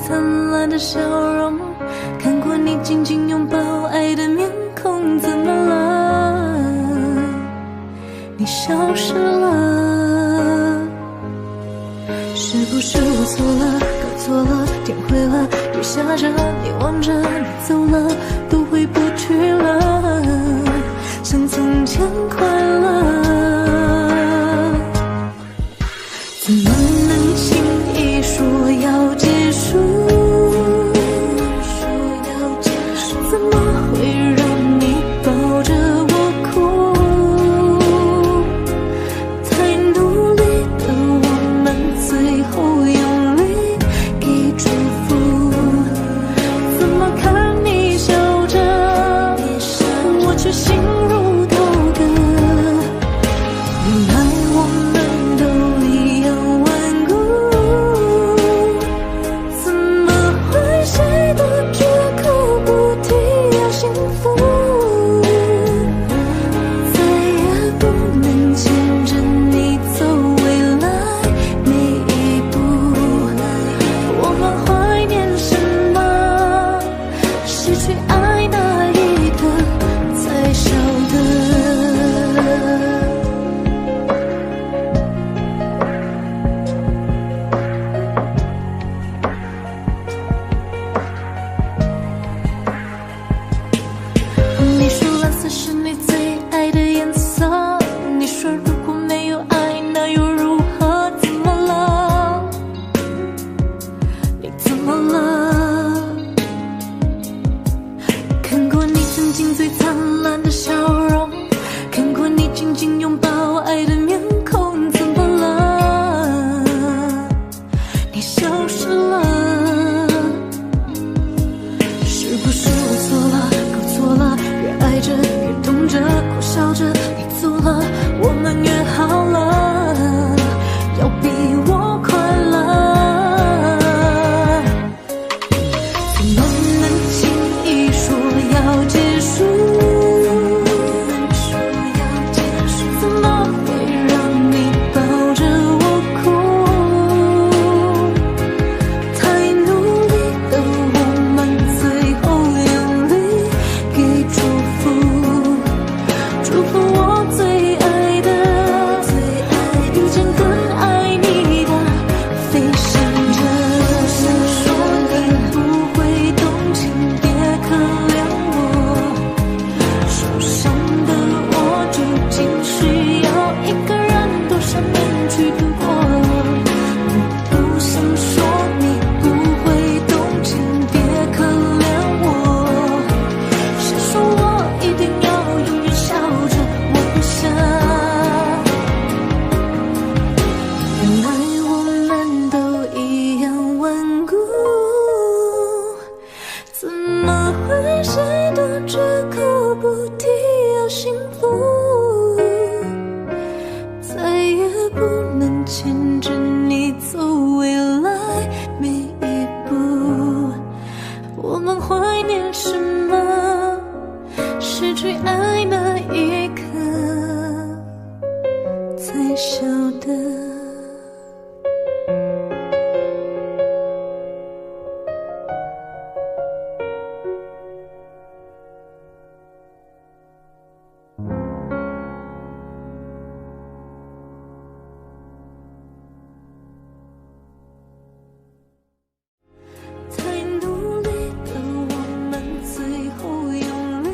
灿烂的笑容，看过你紧紧拥抱爱的面孔，怎么了？你消失了。是不是我错了，搞错了，天灰了，雨下着，你望着，你走了，都回不去了，像从前快乐。怎么能轻易说要结束？怎么会让你抱着我哭？太努力的我们，最后用力给祝福。怎么看你笑着，我却心如刀割。原来我们都一样顽固，怎么会谁都绝口不提要幸福？再也不能牵着你走未来每一步。我们怀念什么？失去爱那一刻才晓得。你说蓝色是你最爱的颜色，你说如果没有爱那又如何？怎么了？你怎么了？看过你曾经最灿烂的笑容，看过你紧紧拥抱爱的面孔，怎么了？你消失了。是不是我错了，搞错了，越爱着越痛着，苦笑着，你走了，我们约好了，要比我快乐。怎么能轻易说要结束？怎么会让你抱着我哭？太努力的我们，最后用力给祝福。祝福我最爱的，遇见更爱你的，飞翔着。说你不会动情，别可怜我。受伤的我究竟需要一个人多少年去度过？我不想说你不会动情，别可怜我。谁说我一定要永远笑着？我不想。原来我们都一样顽固，怎么会谁都绝口不提要幸福？再也不能牵着你走未来每一步。我们怀念什么？失去爱那一刻才晓得。太努力的我们，最后用力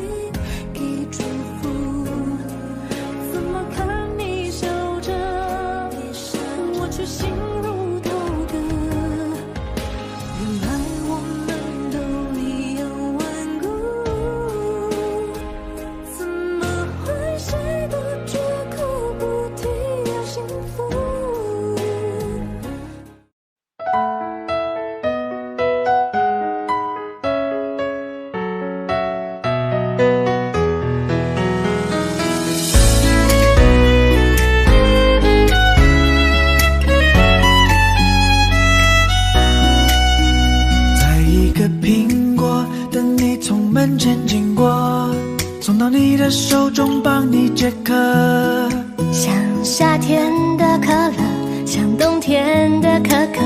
给祝福。怎么看你笑着，我却心如刀割。原来我们都一样顽固，怎么会谁都绝口不提要幸福？在一个苹果等你从门前经过，送到你的手中帮你解渴。像夏天的可乐，像冬天的可可，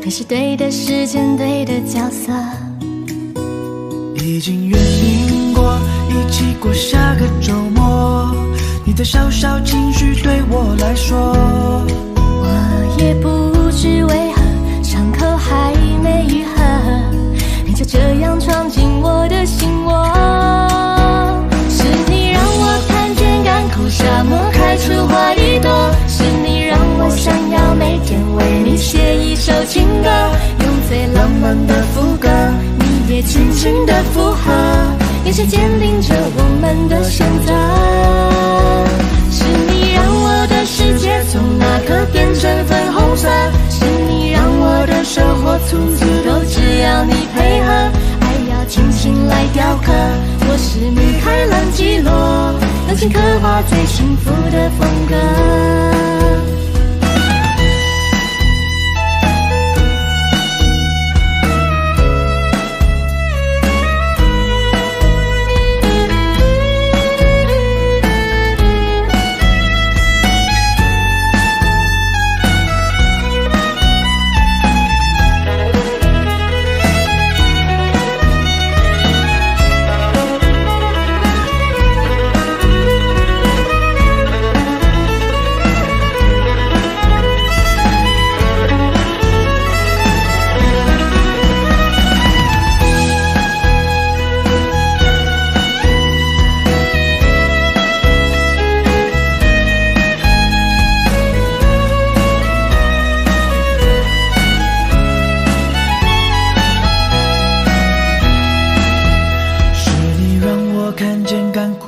你是对的时间，对的角色。已经约定过，一起过下个周末。你的小小情绪对我来说，我也不知为何，伤口还没愈合，你就这样闯进我的心窝。是你让我看见干枯沙漠开出花一朵，是你让我想要每天为你写一首情歌，用最浪漫的副歌，你也轻轻的附和，眼神坚定着我们的选择。是你让我的世界从那刻变成粉红色，是你让我的生活从此都只要你配合，爱要精心来雕刻，我是米开朗基罗，用心刻画最幸福的风格。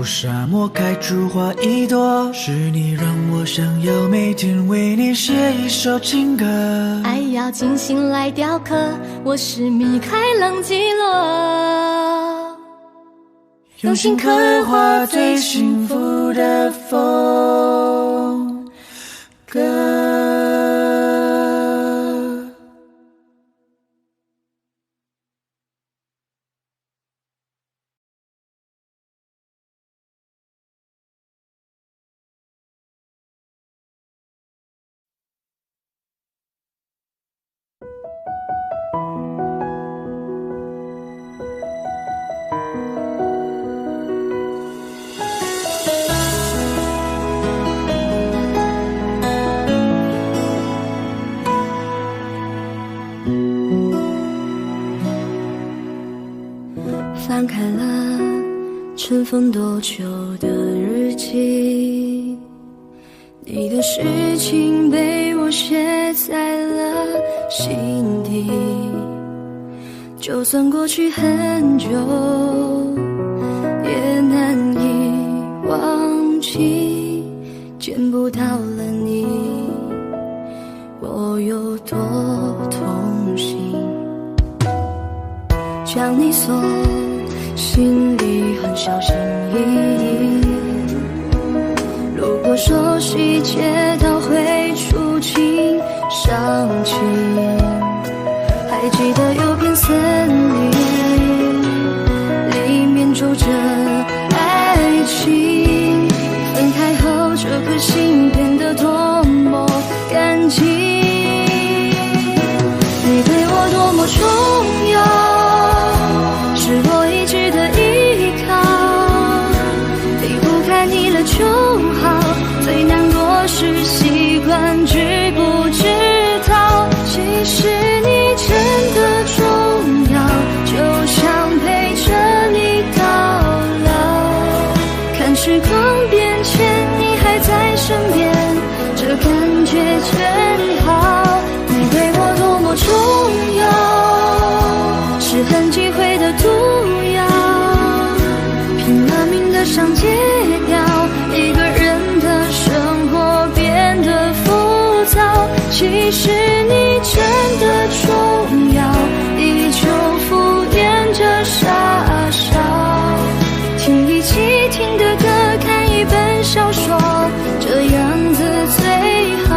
沙漠开出花一朵，是你让我想要每天为你写一首情歌，爱要精心来雕刻，我是米开朗基罗，用心刻画最幸福的风格。翻开了尘封多久的日记，你的事情被我写在了心底，就算过去很久也难以忘记，见不到了你我有多痛心，将你锁心里很小心翼翼，如果说细节都会触景伤情，还记得有片森林，里面住着爱情，分开后这颗心变得多么干净，你对我多么重要，是我一直的依靠，离不开你了就好，最难过是习惯知不知道，其实你真的重要，就想陪着你到老，看时光变迁你还在身边，这感觉真好，你对我多么重要，是很忌讳的毒药，拼了命的想戒掉，一个人的生活变得浮躁，其实你真的重要，依旧敷衍着傻笑，听一起听的歌，看一本小说，这样子最好。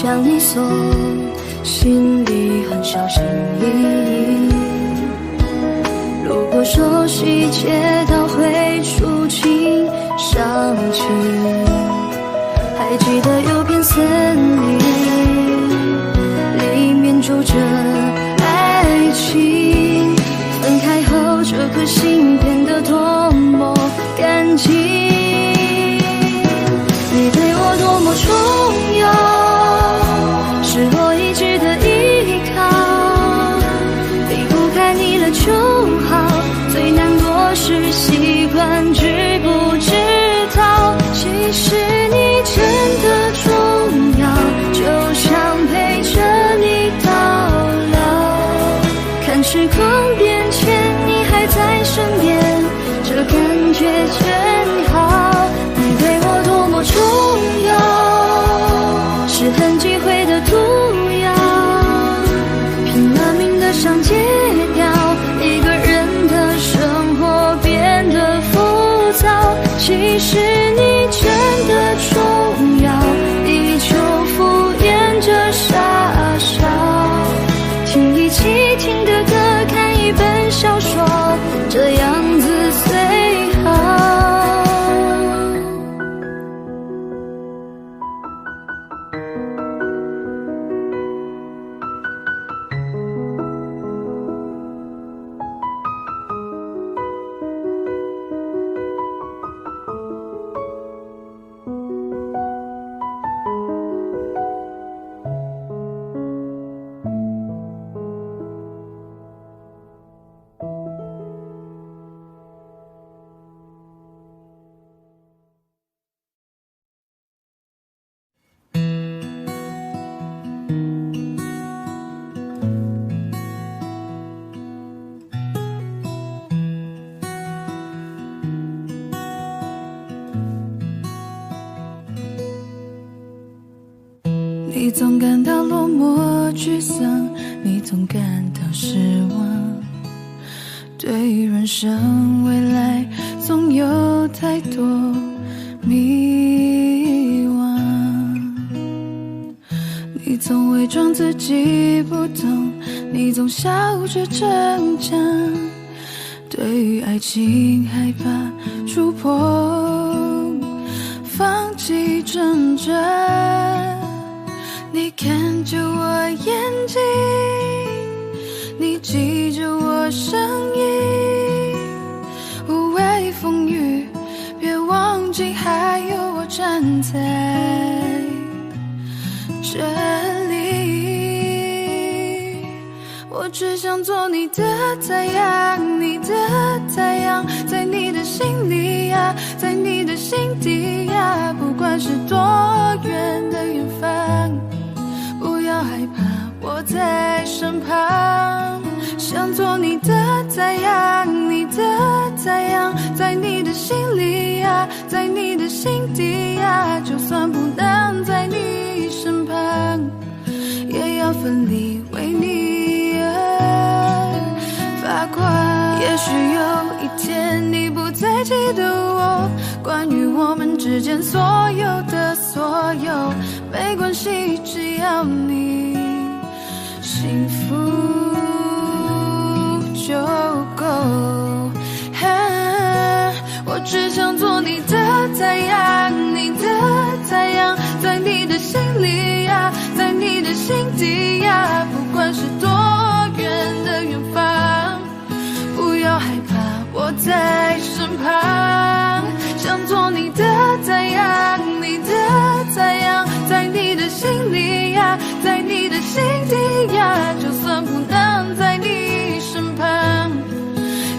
向你送，心里很小心翼翼。路过熟悉街道会触景伤情，还记得有片森林，里面住着爱情。分开后，这颗心变得多么干净。你对我多么重要，是我一直的依靠。离不开你了就好，最难过是习惯知不知道。其实你真的重要，就想陪着你到老。看时光变迁，你还在身边，这感觉真好。你对我多么重要，是很忌讳的毒药，拼了命的想戒掉，一个人的生活变得浮躁。其实你真的重要，依旧敷衍着傻笑，听一起听的歌，看一本小说，这样子最好。你总感到落寞沮丧，你总感到失望，对于人生未来总有太多迷惘。你总伪装自己不懂，你总笑着逞强，对于爱情害怕触碰，放弃挣扎。你看着我眼睛，你记着我声音，无畏风雨，别忘记还有我站在这里。我只想做你的太阳，你的太阳，在你的心里呀，在你的心底呀，不管是多远的远方，不要害怕，我在身旁。想做你的太阳，你的太阳，在你的心里呀，在你的心底呀，就算不能在你身旁，也要奋力为你而发光。也许有一天你不再记得我，关于我们之间所有的所有，没关系，只要你幸福就够。我只想做你的太阳，你的太阳，在你的心里呀，在你的心底呀，不管是多远的远方，不要害怕，我在身旁。想做你的太阳，你的太阳，在你的心里呀，在你的心底呀，就算不能在你身旁，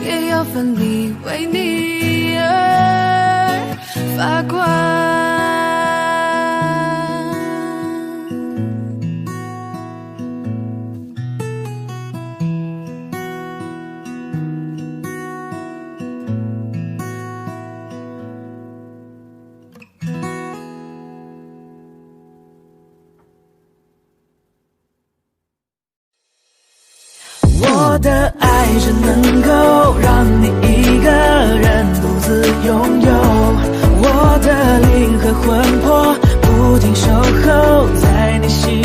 也要奋力为你而发光。我的爱只能够让你一个人独自拥有，我的灵和魂魄不停守候在你心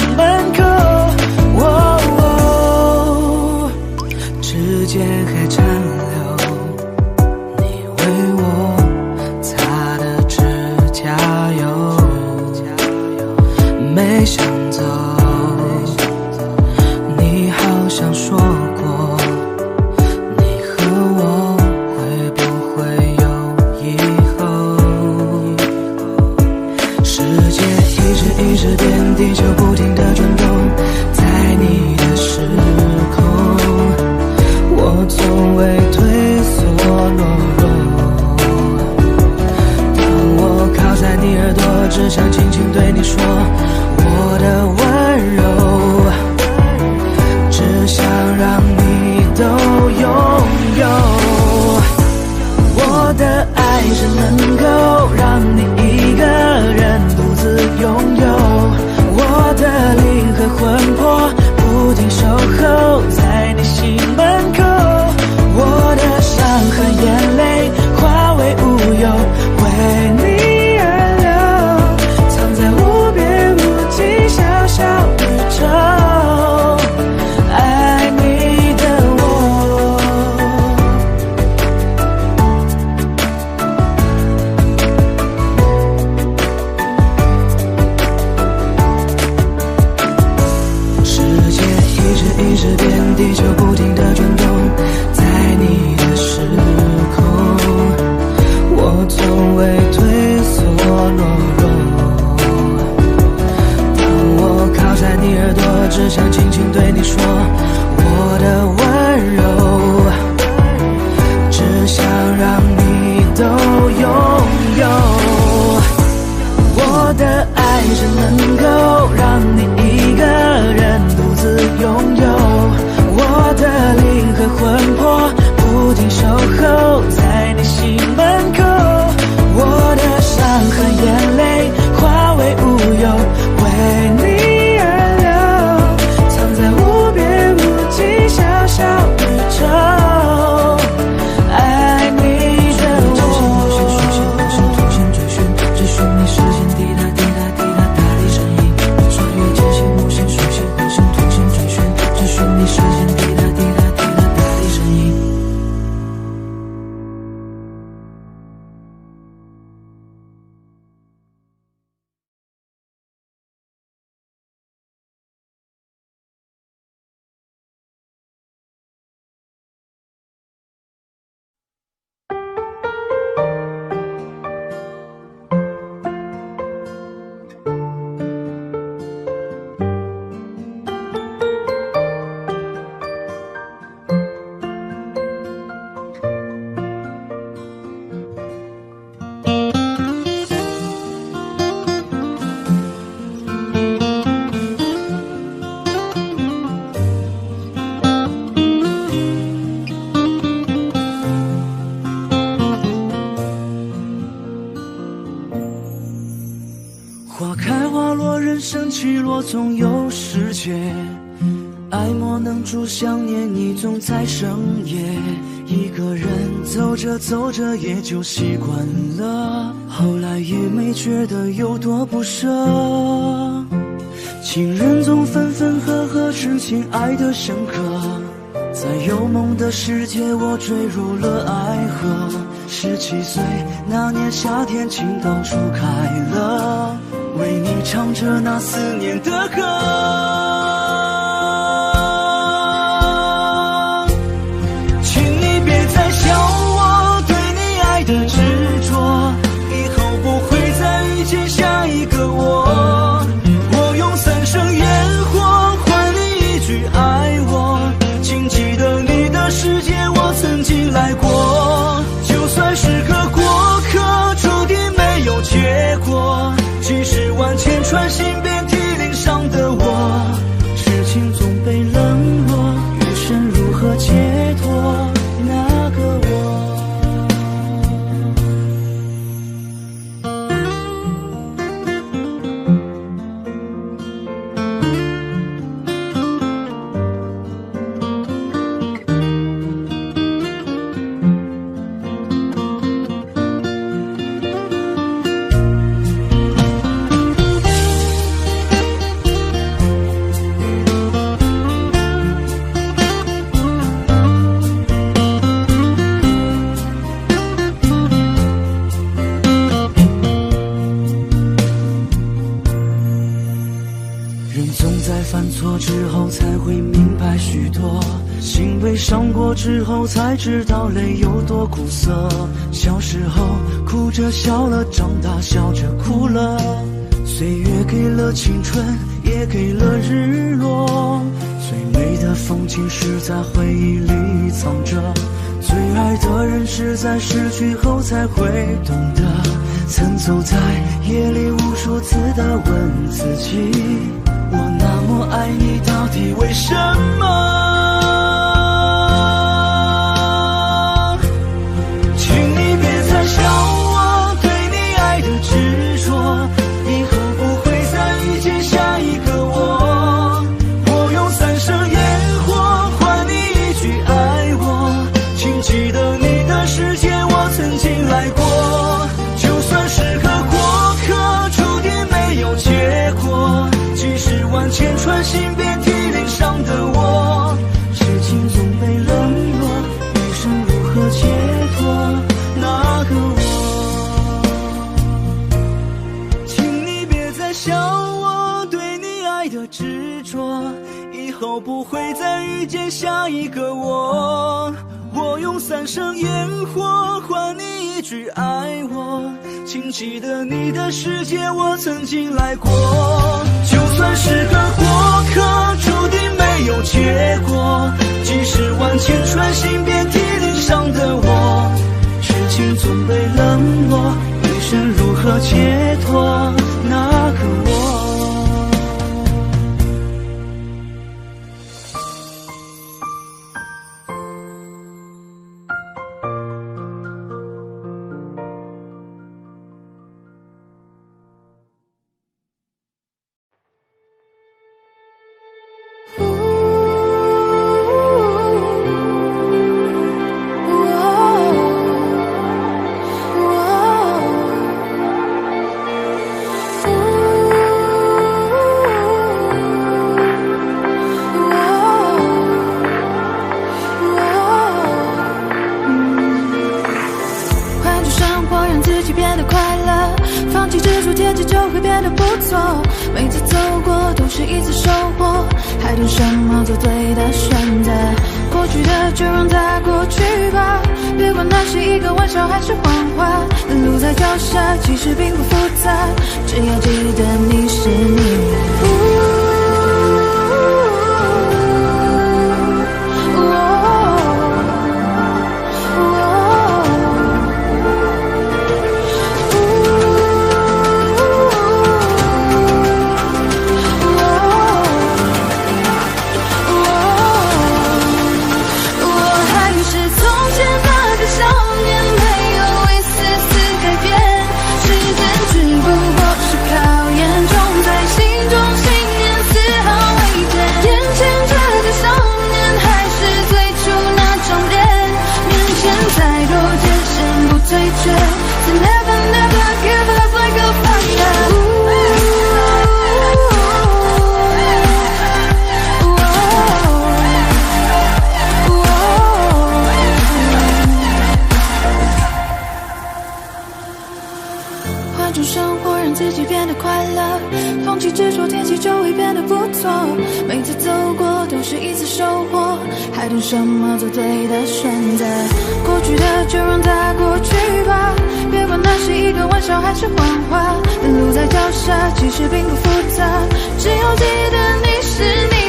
只想轻轻对你说我的温柔，只想让你都拥有。我的爱是能够让你一个人独自拥有，我的灵和魂魄不停守候在你心门口，我的伤和眼泪化为乌有，为你而流，藏在无边无际小小宇宙，爱你的我。世界一直变，地球不停地转动，在你的时空，我从未退缩懦弱。当我靠在你耳朵，只想轻轻对你说我的温柔，只想让你都拥有。我的爱是能够让你一个人独自拥有，我的灵和魂魄不停守候在你心门口，我的伤和眼泪化为乌有，为你而流，藏在无边无际小小宇宙，爱你的我。追寻你视线滴答滴答滴答答的声音，穿越界限无限水星火星土星追寻你视线滴答滴答滴答答的声音。花开花落，人生起落，总有时节。爱莫能助，想念你总在深夜。一个人走着走着也就习惯了，后来也没觉得有多不舍。情人总分分合合，痴情爱得深刻。在有梦的世界，我坠入了爱河。17岁那年夏天，情到初开了，为你唱着那思念的歌。请你别再笑我对你爱的执着，以后不会再遇见下一个我。我用3生烟火换你一句爱我，请记得你的世界我曾经来过。就算是个过客，注定没有结果。几十万千穿心遍体鳞伤的我，痴情总被冷落，余生如何解脱那个我。人总在犯错之后才会明白许多，心被伤过之后才知道泪有多苦涩。小时候哭着笑了，长大笑着哭了。岁月给了青春，也给了日落。最美的风景是在回忆里藏着，最爱的人是在失去后才会懂得。曾走在夜里无数次地问自己，我那么爱你，到底为什么？请你别再笑我对你爱的执着，以后不会再遇见下一个我。我用3生烟火换你一句爱我，请记得你的世界我曾经来过。就算是个过客，注定没有结果。几十万千串心遍体鳞伤的我，痴情总被冷落，余生如何解脱那个我？请你别再笑我对你爱的执着，以后不会再遇见下一个我。我用3生烟火换你一句爱我，请记得你的世界我曾经来过。就算是个过客，注定没有结果。几十万千串心遍体鳞伤的我，痴情总被冷落，余生如何解脱那个我？每次走过都是一次收获，还等什么做对的选择？过去的就让它过去吧，别管那是一个玩笑还是谎话。路在脚下，其实并不复杂，只要记得你是你。换种生活让自己变得快乐，放弃执着，天气就会变得不错。每次走过都是一次收获，还等什么做对的选择？过去的就让它过去吧，别管那是一个玩笑还是谎话。路在脚下，其实并不复杂，只要记得你是你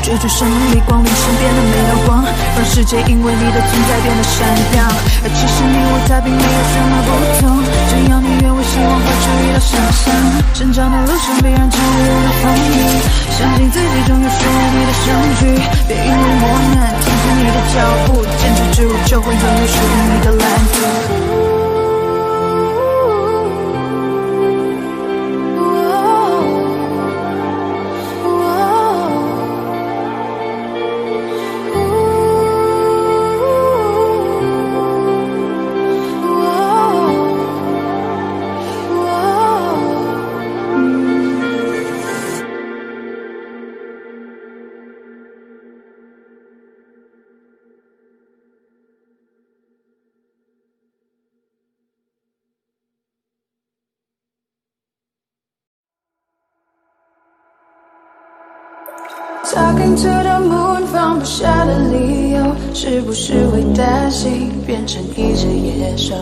追逐胜利，光临身边的每道光，让世界因为你的存在变得闪亮。而其实你我他并没有什么不同，只要你愿为希望付出一道想象。成长的路上必然经历了风雨，相信自己终有属于你的相聚。别因为磨难停止你的脚步，坚持之路就会拥有属于你的蓝图。Talking to the moon， 放不下的理由，是不是会担心变成一只野兽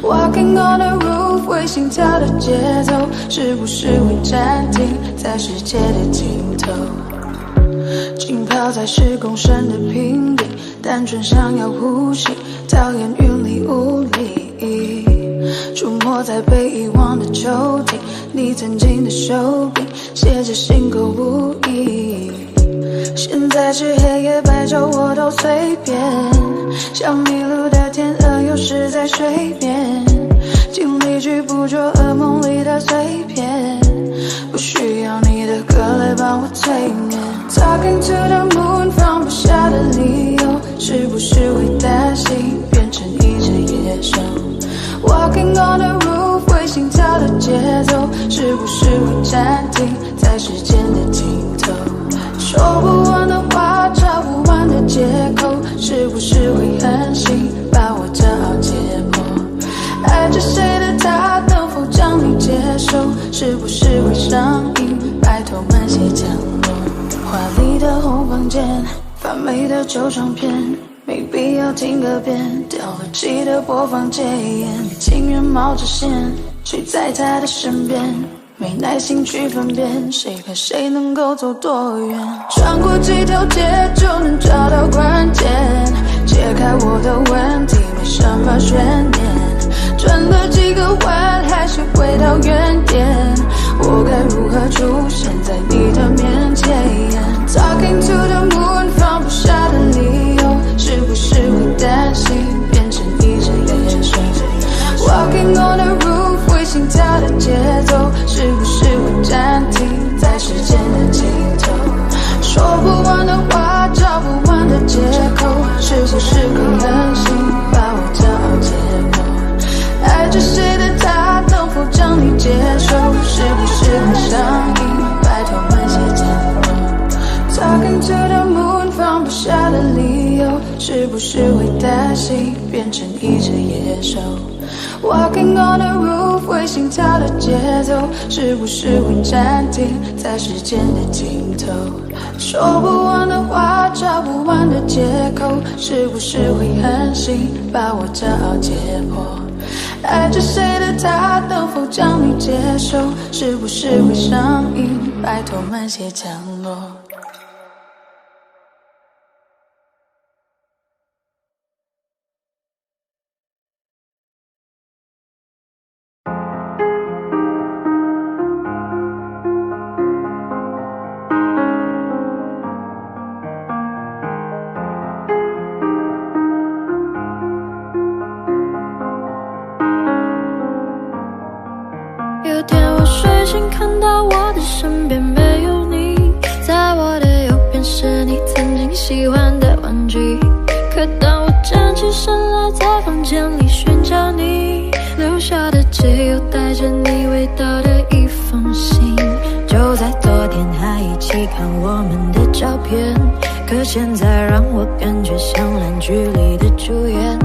？Walking on the roof， 为心跳的节奏，是不是会暂停在世界的尽头？浸泡在10公升的瓶底，单纯想要呼吸，讨厌云里雾里。出没在被遗忘的抽屉，你曾经的手笔，写着心口无意。现在是黑夜白昼我都随便，像迷路的天鹅有时在水面，尽力去捕捉噩梦里的碎片，不需要你的歌来帮我催眠。Talking to the moon， 放不下的理由，是不是会担心变成一只野兽？ Walking on the roof， 为心跳的节奏，是不是会暂停在时间的尽头？说不完的话，找不完的借口，是不是会狠心把我骄傲解剖？爱着谁的他，能否将你接受？是不是会上瘾，拜托慢些降落？华丽的红房间，发霉的旧唱片。 没必要听个遍，掉了记得播放戒烟，情愿冒着险睡在他的身边，没耐心去分辨谁和谁能够走多远。穿过几条街就能找到关键，解开我的问题没什么悬念，转了几个弯还是回到原点，我该如何出现在你的面前 ？Talking to the moon， 放不下的理由。 是不是会担心变成一只野兽 ？Walking on the roof， 为心跳的节奏，是不是会暂停在时间的尽头？说不完的话，找不完的借口，是不是会狠心把我骄傲解剖？爱着谁的他，能否将你接受？是不是会上瘾？拜托慢些降落。Talking to the moon， 放不下的理由。 是不是会担心变成一只野兽 ？Walking on the roof， 为心跳的节奏，是不是会暂停在时间的尽头？说不完的话，找不完的借口，是不是会狠心把我骄傲解剖？爱着谁的他，能否将你接受？是不是会上瘾？拜托慢些降落。 有天我睡醒，看到我的身边没有你，在我的右边是你曾经喜欢的玩具。可当我站起身来，在房间里寻找你留下的，只有带着你味道的一封信。就在昨天还一起看我们的照片，可现在让我感觉像烂剧里的主演。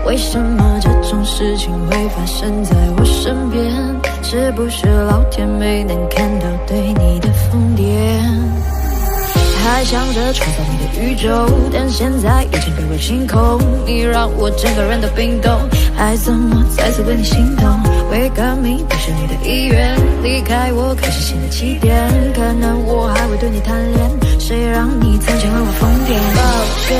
为什么这种事情会发生在我身边？ 是不是老天没能看到对你的疯癫？还想着创造你的宇宙，但现在已经被我清空。你让我整个人都冰冻，还怎么再次为你心动？为革命不是你的意愿，离开我开始新的起点。可能我还会对你贪恋，谁让你曾经为我疯癫？抱歉，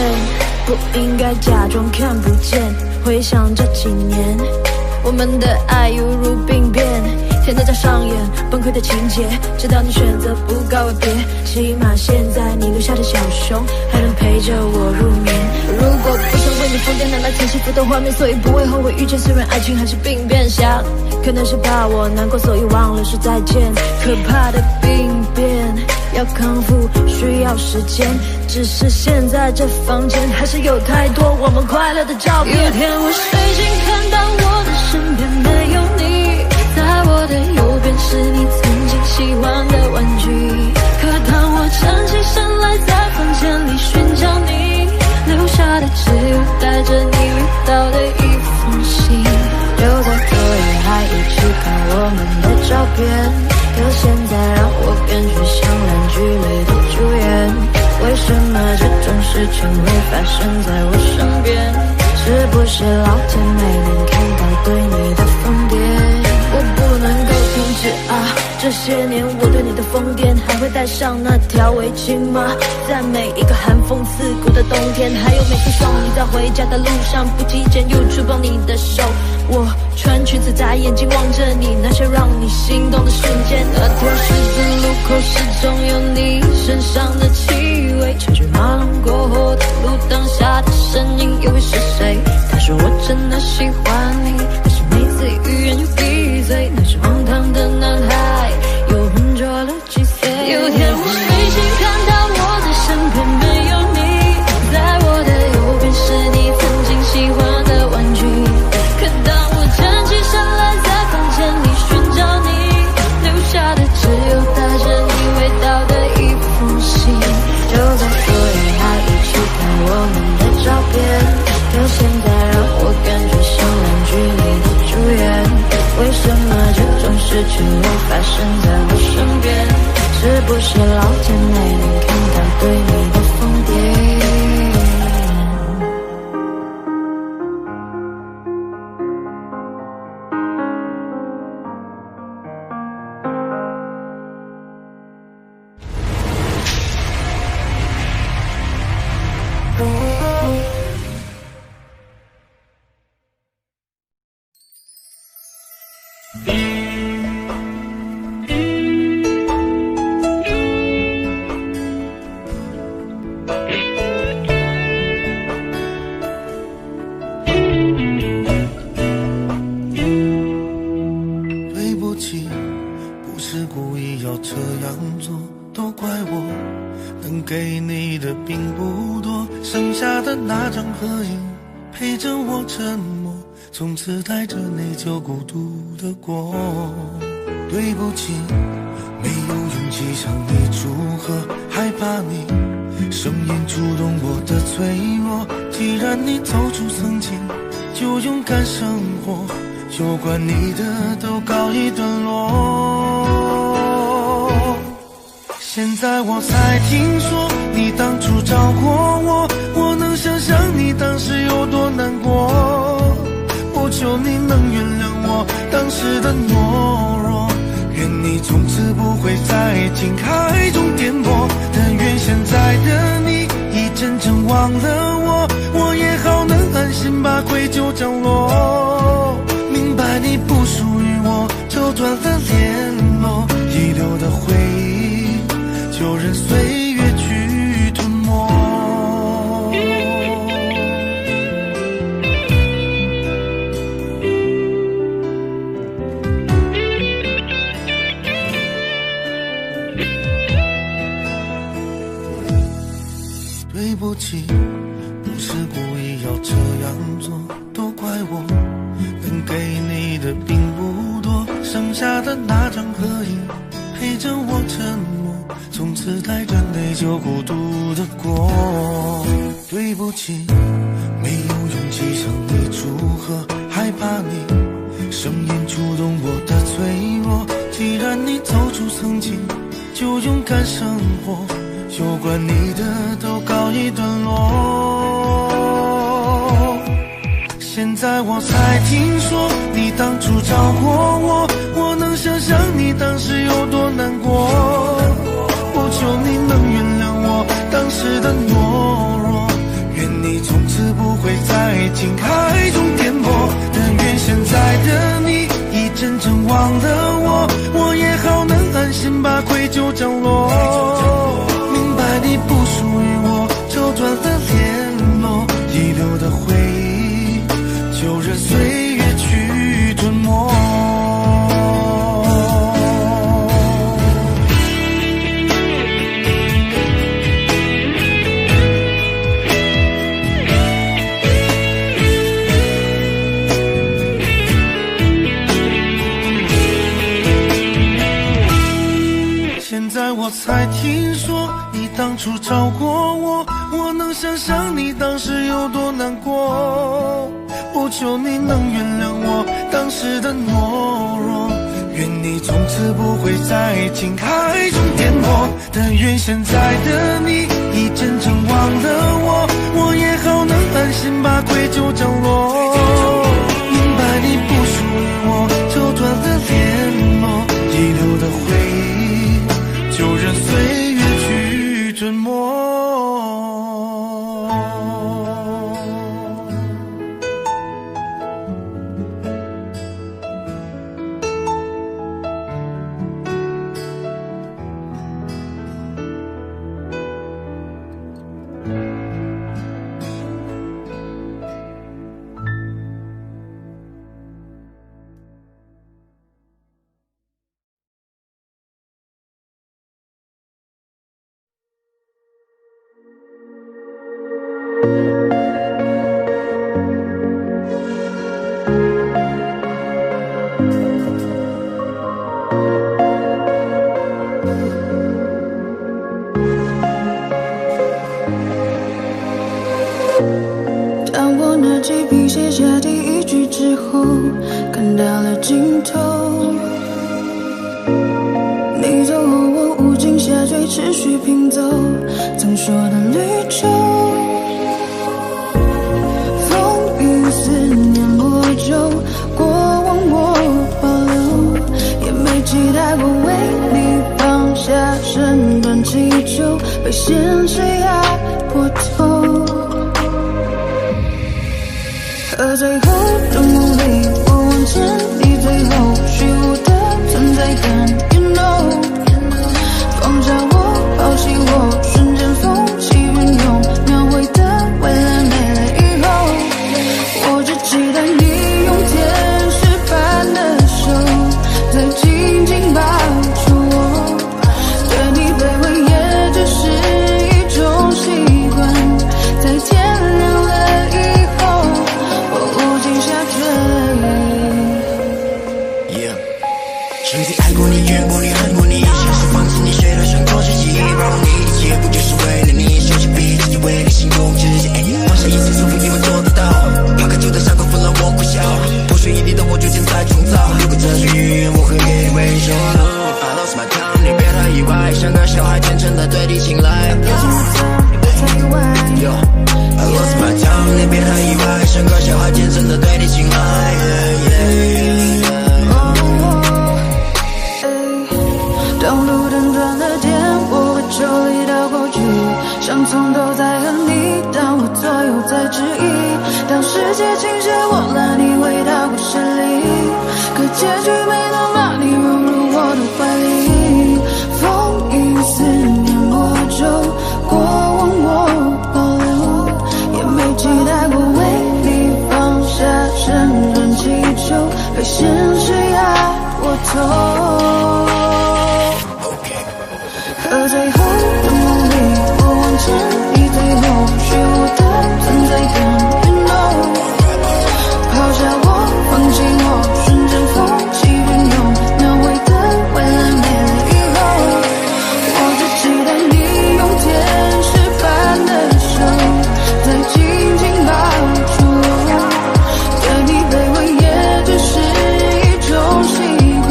不应该假装看不见。回想这几年。 我们的爱犹如病变，天天在上演崩溃的情节。直到你选择不告而别，起码现在你留下的小熊还能陪着我入眠。如果不想为你疯癫，难来曾幸福的画面，所以不会后悔遇见。虽然爱情还是病变，想可能是怕我难过，所以忘了说再见。可怕的病变要康复需要时间，只是现在这房间还是有太多我们快乐的照片。有天我睡醒，看到我的身边没有你，在我的右边是你曾经喜欢的玩具。可当我站起身来，在房间里寻找你留下的，只有带着你味道的一封信。就在昨夜还一起看我们的照片，可现在让我感觉像烂剧里的主演。全会发生在我身边？是不是老天没能看到对你的疯癫？我不能够停止啊！这些年我对你的疯癫，还会带上那条围巾吗？在每一个寒风刺骨的冬天，还有每次送你在回家的路上，不经意间又触碰你的手。我穿裙子眨眼睛望着你，那些让你心动的瞬间。那条十字路口始终有你身上的气味，车水马龙过后的路，当下的身影又会是谁？他说我真的喜欢你，但是每次欲言又闭嘴，那是荒唐的男孩又浑浊了几岁。有天我睡醒看到我的身边没有你，在我的右边是你曾经喜欢的玩具，可当我站起身来在房间里寻找你，留下的只有带着你味道的一封信。就在昨夜还一起看我们的照片，可现在让我感觉像烂剧里的主演。为什么这种事只会发生在我身边？是不是老天没能看到对你的疯癫？对不起，不是故意要这样做，都怪我，能给你的并不多，剩下的那张合影陪着我沉默，从此带着你就孤独的过。对不起，没有勇气向你祝贺，害怕你声音触动我的脆弱。既然你走出曾经，就勇敢生活，有关你的都告一段落。现在我才听说你当初找过我，我能想象你当时有多难过。我求你能原谅我当时的懦弱，愿你从此不会在情海中颠簸。但愿现在的你已真正忘了我，我也好能安心把愧疚降落。明白你不属于我，就断了联络，遗留的回忆就任岁月去吞没。对不起，不是故意要这样做，都怪我，能给你的并不多，剩下的那张合影陪着我沉默，从此带着内疚孤独的过。对不起，没有勇气向你祝贺，害怕你声音触动我的脆弱。既然你走出曾经，就勇敢生活，有关你的都告一段落。现在我才听说你当初找过我，我能想象你当时有多难过。我求你能原谅我当时的懦弱，愿你从此不会在情海中颠簸。但愿现在的你已真正忘了我，我也好能安心把愧疚降落。明白你不属于我，就断了联络，遗留的回忆就任岁月去吞没。现在我才听说你当初找过我，我能想象你当时有多难过。我求你能原谅我当时的懦弱，愿你从此不会在情海中颠簸。但愿现在的你已真正忘了我，心把愧疚降落。明白你不属于我，就断了联络，遗留的回忆就任岁月去吞没。当我拿起笔写下第一句之后，看到了尽头。你走后，我无尽下坠，持续拼凑曾说的旅程。风雨思念魔咒，过往我保留，也没期待过为你放下身段祈求，被现实压破头。而最后的梦里，我望见你最后虚无的存在感 You know 放下我，抛弃我，瞬间风起云涌，描绘的未来没了以后，我只期待你用天使般的手再紧紧抱住我，对你卑微也只是一种习惯，在天亮了以后曾经爱过你，怨过你，恨过你，像是放肆你，睡到像过去记忆，让我你一切不就是为了你，手起笔自己为你心动，直接放下一切束缚，你会做得到，抛开旧的伤口，分了我苦笑，不属于你的我逐渐在重造，如果这是预言，我会给你微笑。I lost my time， 你别太意外，像个小孩天真的对你青睐。I lost my time， 你别太意外，像个小孩天真的对你青睐。当路灯断了电，我会抽离到过去，像从头在和你，当我左右在质疑，当世界倾斜，我拉你回到故事里，可结局没能把你融入我的怀里。风雨思念魔咒，过往我保留，也没期待过为你放下身段祈求，被现实压过头。而最后的梦里，我望见你最后虚无的存在感 You know 抛下我，放弃我，瞬间风起云涌，描绘的未来没了以后，我只期待你用天使般的手再紧紧抱住我，对你卑微也只是一种习惯，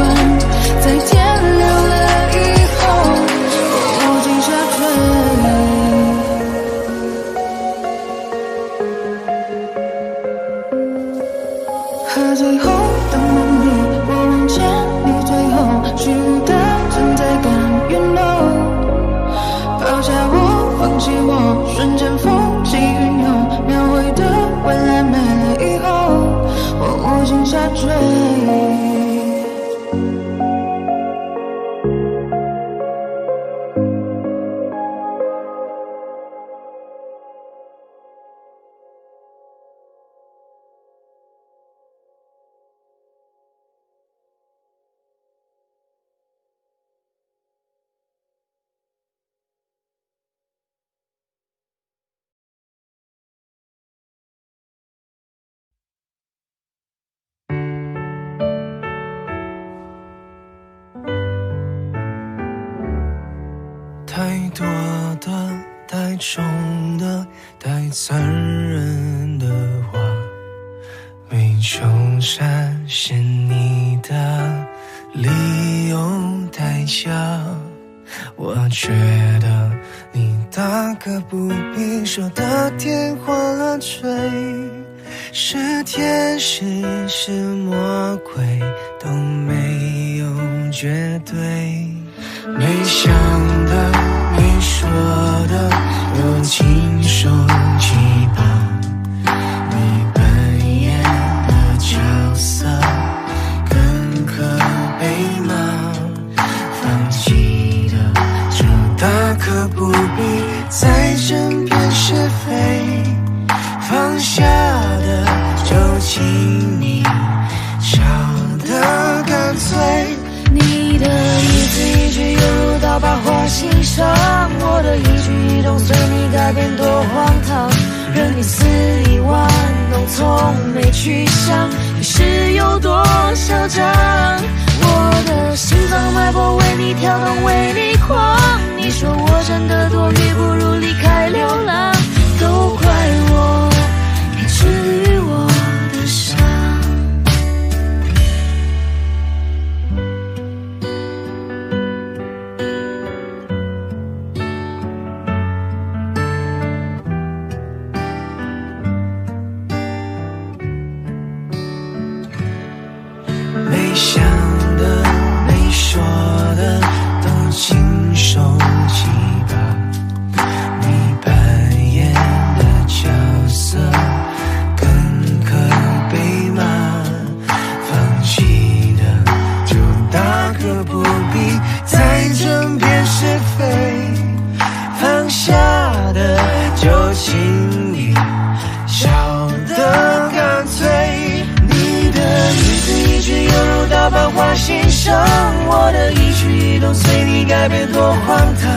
在天亮了以后和最后的梦里，我望见你最后虚无的存在感 You know 抛下我，放弃我，瞬间风起云涌，描绘的未来没了以后，我无心下坠。太多的、太重的、太残忍的话，没求展现你的理由太假。我觉得你大可不必说的天花乱坠，是天使是魔鬼都没有绝对，没想的没说的都亲手击爆，你扮演的角色更可悲吗？放弃的就大可不必再争辩是非，放下的就请你笑得干脆。你的一字一句犹如刀疤划心上，我的一举一动随你改变多荒唐，任你肆意玩弄，从没去想你是有多嚣张。我的心脏脉搏为你跳动，为你狂。你说我真的多余，不如离开流浪。都怪我没治愈我的伤。没想的没说的都亲手击爆，你扮演的角色更可悲吗？放弃的就大可不必再争辩是非，放下的就请你笑得干脆。你的一字一句犹如刀疤划心上，我的一举一动随你改变多荒唐，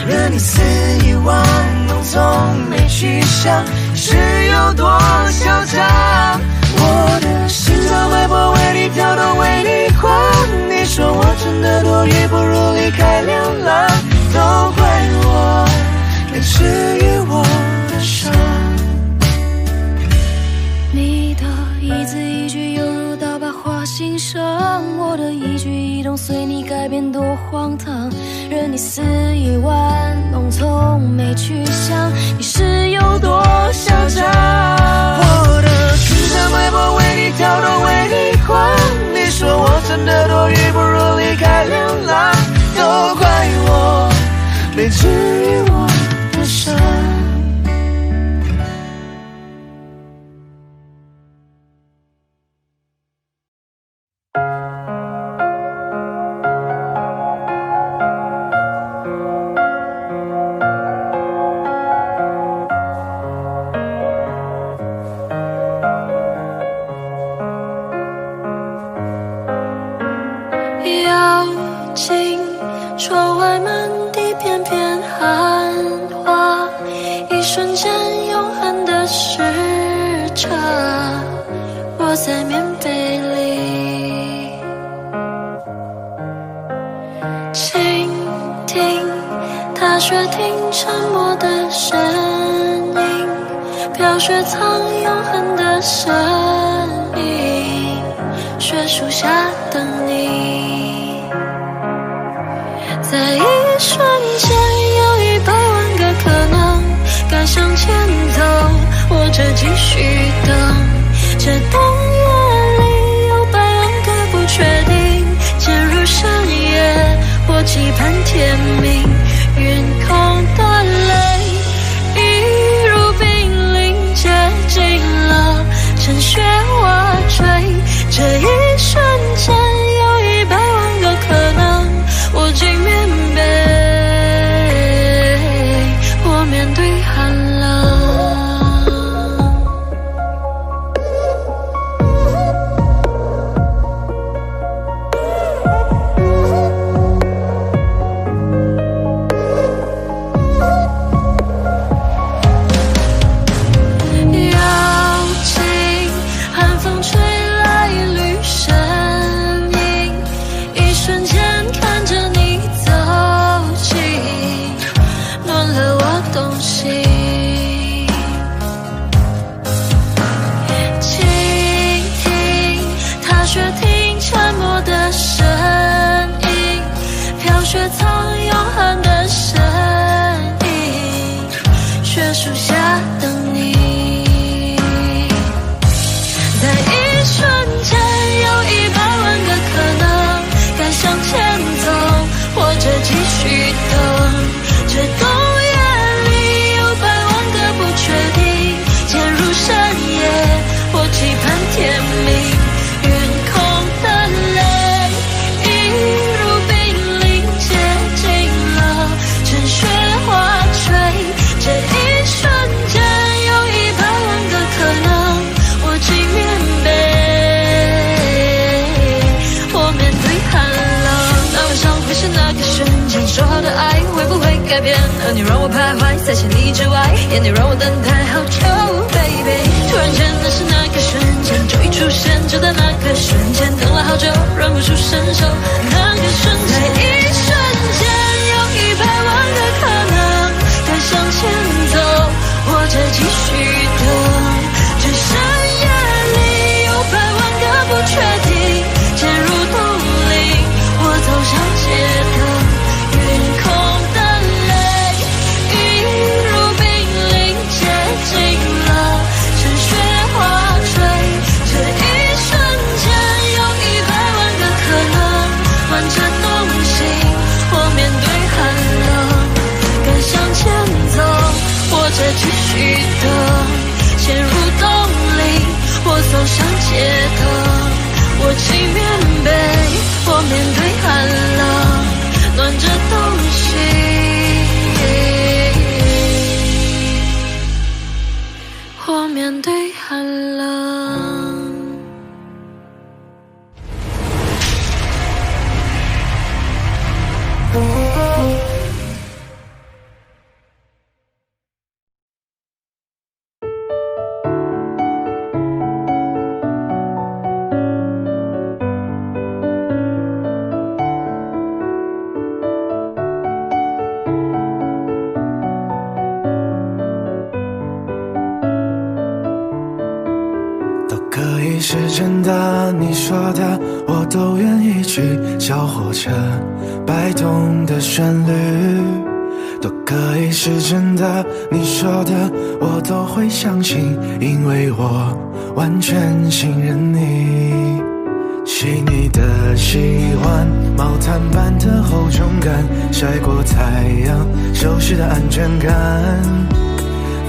任你肆意玩弄，从没去想是有多嚣张。我的心脏脉搏为你跳动，为你狂。你说我真的多余，不如离开流浪。都怪我没治愈我的伤。你的一字一句犹如刀疤划心上，我的一举一动随你改变多荒唐，任你肆意玩弄，从没去想你是有多嚣张。我的心脏脉搏为你跳动，为你狂。你说我真的多余，不如离开流浪。都怪我没治愈我的伤。妖精，窗外满地片片寒花，一瞬间永恒的时差，窝在棉被里，倾听踏雪听沉默的声音，飘雪藏永恒的身影，雪树下等你。在一瞬间有100万个可能，该向前走或者继续等，这冬夜里有100万个不确定，渐入深夜或期盼天明，云空的泪一如冰凌接近了趁雪瓦坠，这一瞬间有100万个可能，我进棉被，我面对寒冷。妖精寒藏永恒的身影，雪树下等你。在一瞬间有100万个可能，该向前走，或者继续等。这冬夜里有100万个不确定，渐入深夜，或期盼天明。云空的泪一如冰凌接近了，趁雪花吹。这一瞬间有100万个可能，我竟面对，我面对寒冷。那晚上会是那个瞬间，说好的爱会不会改变？而你让我徘徊在千里之外，眼你让我等待好久 ，baby。突然间，那是那个瞬间，就一出现，就在那个瞬间，等了好久，忍不住伸手，那个瞬间，在一瞬间有100万个可能，该向前走，或者继续等。这深夜里有100万个不确定，渐入冬令，我走上街头。继续等，陷入冬令，我走上街头，我轻棉被，我面对寒冷，暖着东西，我面对寒冷。是真的，你说的我都愿意去。小火车摆动的旋律都可以是真的，你说的我都会相信，因为我完全信任你。细腻的喜欢，毛毯般的厚重感，晒过太阳，熟悉的安全感。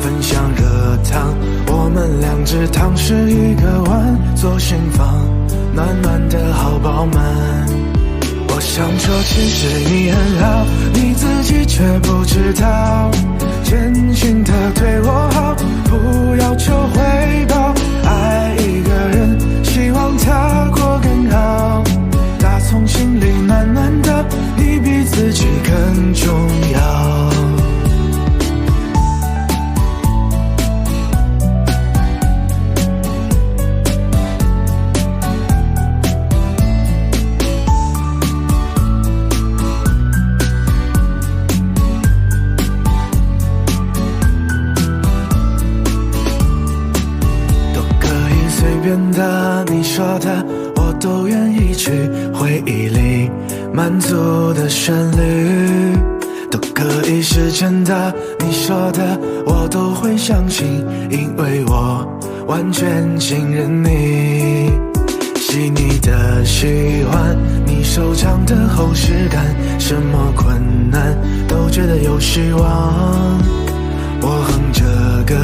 分享热汤，我们2只汤匙1个碗，左心房暖暖的好饱满。我想说其实你很好，你自己却不知道，真心的对我好，不要求回报。爱一个人，希望他过更好，打从心里暖暖的，你比自己更重要。你说的我都愿意去，回忆里满足的旋律都可以是真的，你说的我都会相信，因为我完全信任你。细腻的喜欢，你手掌的厚实感，什么困难都觉得有希望。我哼着歌，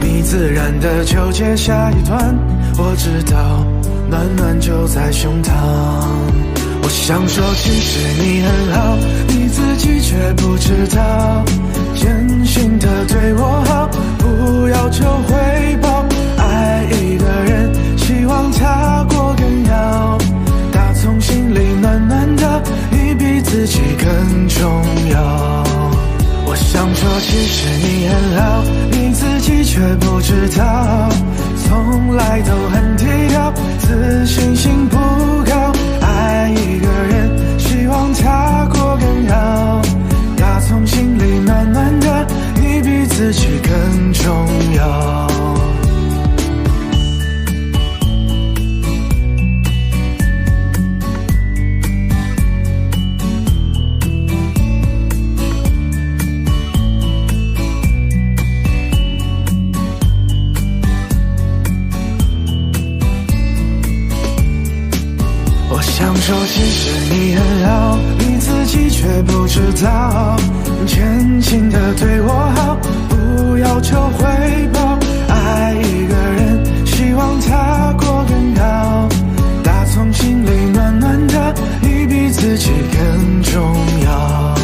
你自然的就接下一段，我知道暖暖就在胸膛。我想说其实你很好，你自己却不知道，真心的对我好，不要求回报。爱一个人，希望他过更好，打从心里暖暖的，你比自己更重要。我想说其实你很好，你自己却不知道，从来都很低调，自信心不高。爱一个人，希望他过更好，打从心里暖暖的，你比自己更重要。说其实你很好，你自己却不知道，真心的对我好，不要求回报。爱一个人，希望他过更好，打从心里暖暖的，你比自己更重要。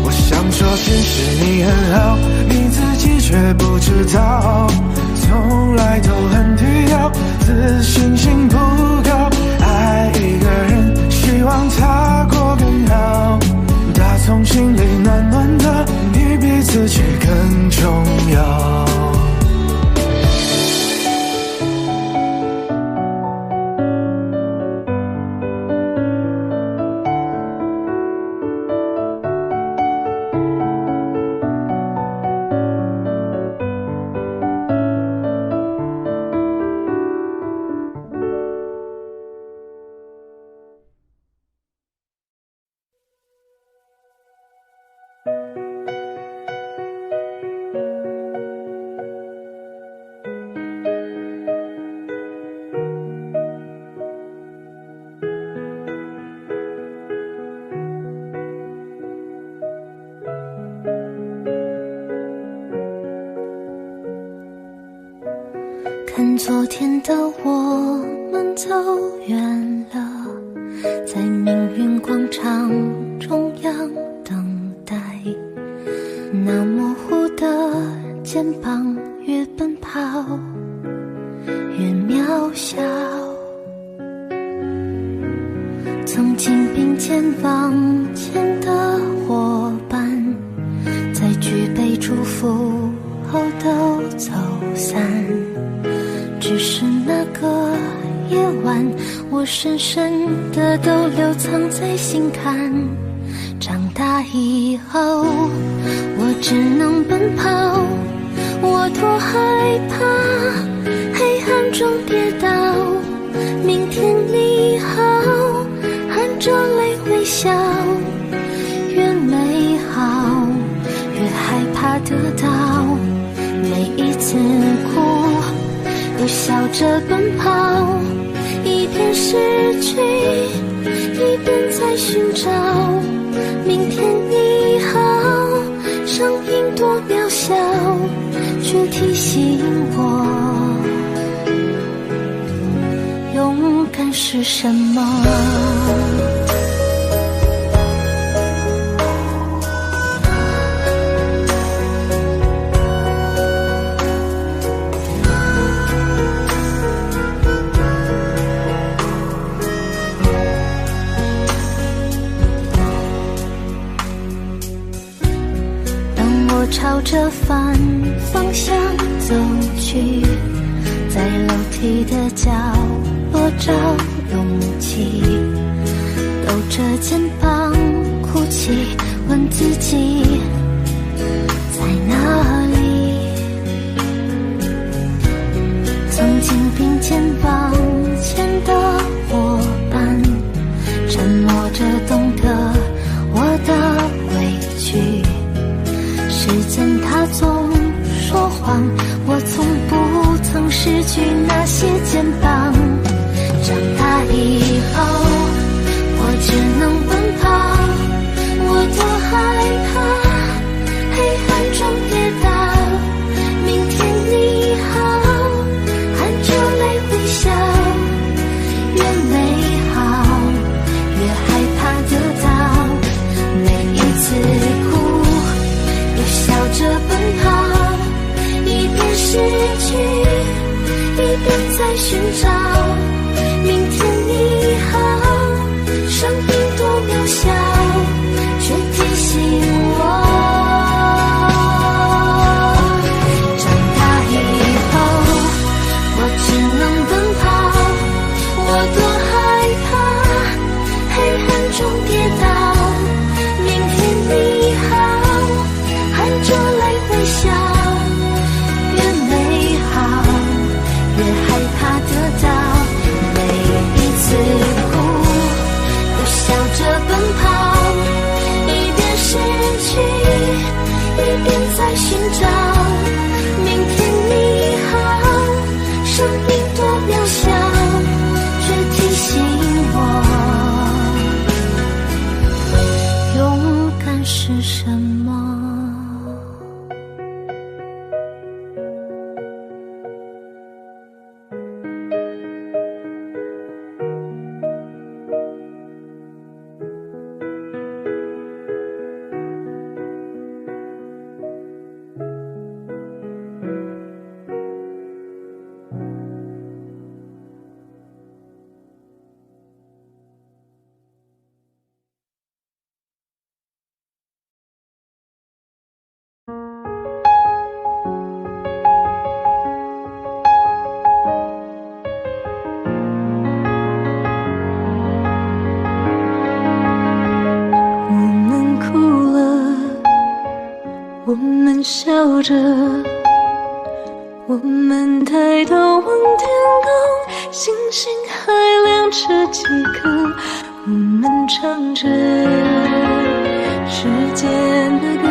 我想说其实你很好，你自己却不知道，从来都很低调，自信心不高。爱一个人，希望他过更好，打从心里暖暖的，你比自己更重要。看昨天的我们走远了，在命运广场中央等待，那模糊的肩膀越奔跑越渺小。曾经并肩往前的伙伴，在举杯祝福后都走散，只是那个夜晚，我深深的都留藏在心坎。长大以后，我只能奔跑，我多害怕黑暗中跌倒。明天你好，含着泪微笑，越美好越害怕得到，每一次哭又笑着奔跑，一边失去一边在寻找。明天你好，声音多渺小，却提醒我勇敢是什么。朝着反方向走去，在楼梯的角落找勇气，抖着肩膀哭泣，问自己在哪里。曾经并肩往前的伙伴，沉默着懂得我的委屈，时间它总说谎，我从不曾失去那些肩膀。长大以后，我只能奔跑，我多害怕黑暗中跌倒。明天你好，含着泪微笑，越美好越害怕得到，每一次哭笑着奔跑，一边失去一边在寻找。明天你好，声音多渺小，却提醒我长大以后，我只能奔跑，我多害怕黑暗中跌倒。明天你好，含着泪微笑，越美好越害怕得到，每一次哭又笑着奔跑，一边失去一边在寻找。明天你好，声音多渺小，却提醒我是什么？我们笑着，我们抬头望天空，星星还亮着几颗。我们唱着时间的歌，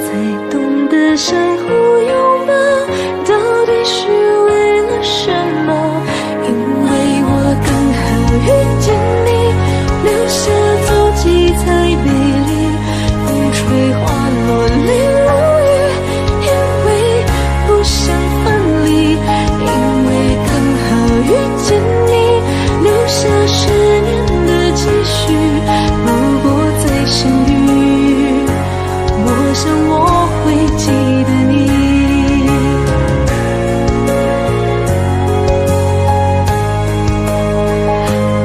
才懂得相互拥抱，到底是为了什么？因为我刚好遇见你，留下足迹才美丽。吹花落泪如雨，因为不想分离，因为刚好遇见你，留下10年的期许。如果再相遇，我想我会记得你。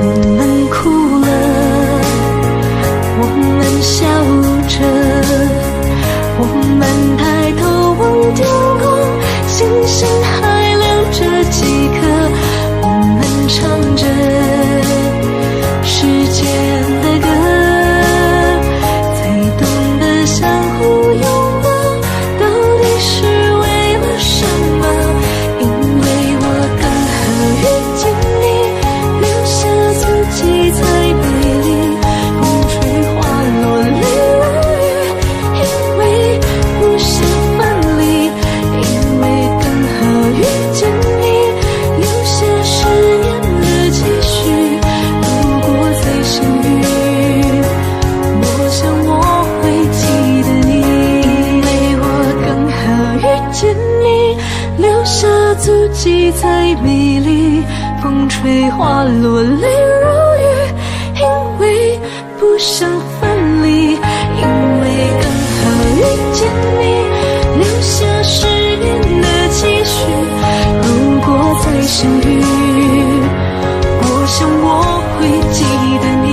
我们哭了，我们笑着，我们抬头望天空，星星还亮着几颗。我们唱着时间的歌，才懂得相互拥抱，到底是为了什么？因为我刚好遇见你，留下足迹才美丽。风吹花落泪如雨，因为不想分离，因为刚好遇见你，留下10年的期许。如果再相遇，我想我会记得你，因为我刚好遇见你，留下足迹才美丽。风吹花落泪如雨，因为不想分离，因为刚好遇见你，留下10年的期许。如果再相遇，我想我会记得你，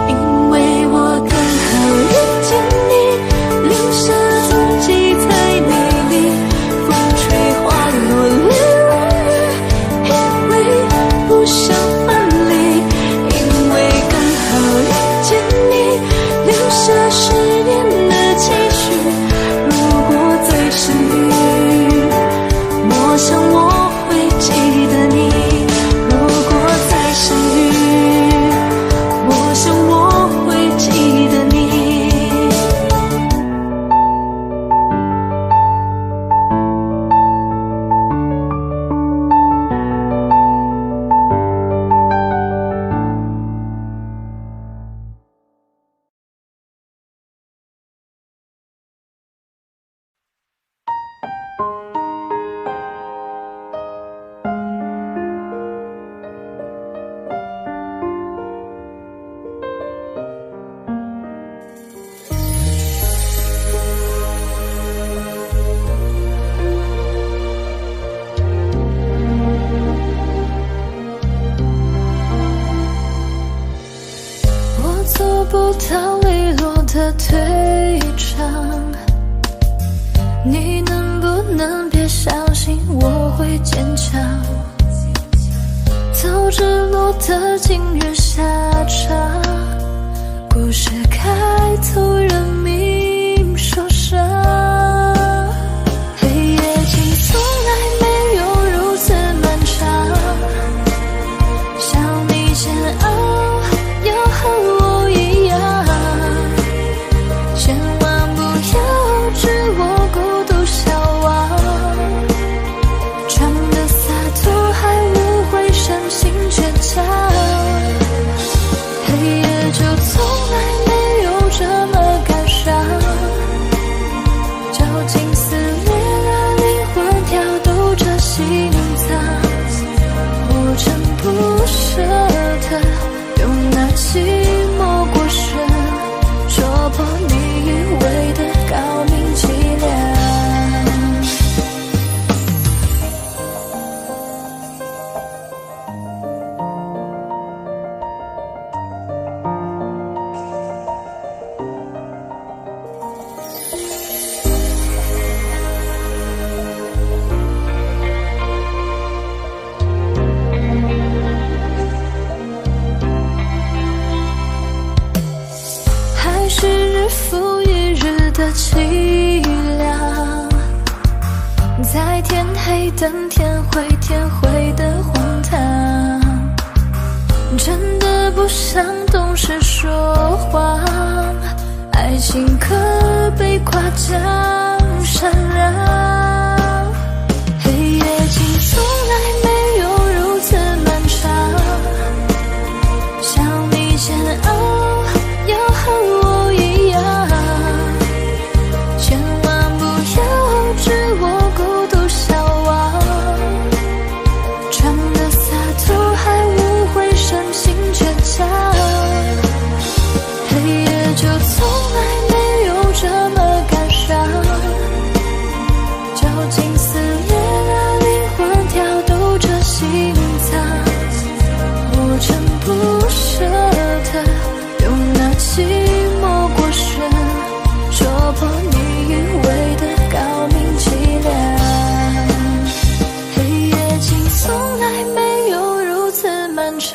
因为我刚好遇见你，留下足迹才美丽。风吹花落泪如雨，因为不想分离，因为刚好遇见你，留下10年的期许。如果再相遇，我想我会记得你。如果再相遇，我想我会记得你。我做不到利落的退场，你能不能别相信我会坚强？早知落得今日下场，故事开头人命受伤。黑夜竟从来没有如此漫长，想你煎熬要和我一样，千万不要置我孤独消亡，装的洒脱还误会深情倔强。凄凉。在天黑等天灰，天灰的荒唐，真的不想懂事说谎，爱情可被夸奖闪亮。黑夜竟从来没有如此漫长，想你煎熬要和我一样，千万不要置我孤独消亡，装的洒脱还无悔深情倔强，黑夜就从来没有这么感伤，绞尽撕裂了灵魂，跳动着心脏，我真不舍得用那寂寞过旋戳破你以为的高明凄凉。黑夜竟从来没有如此漫长，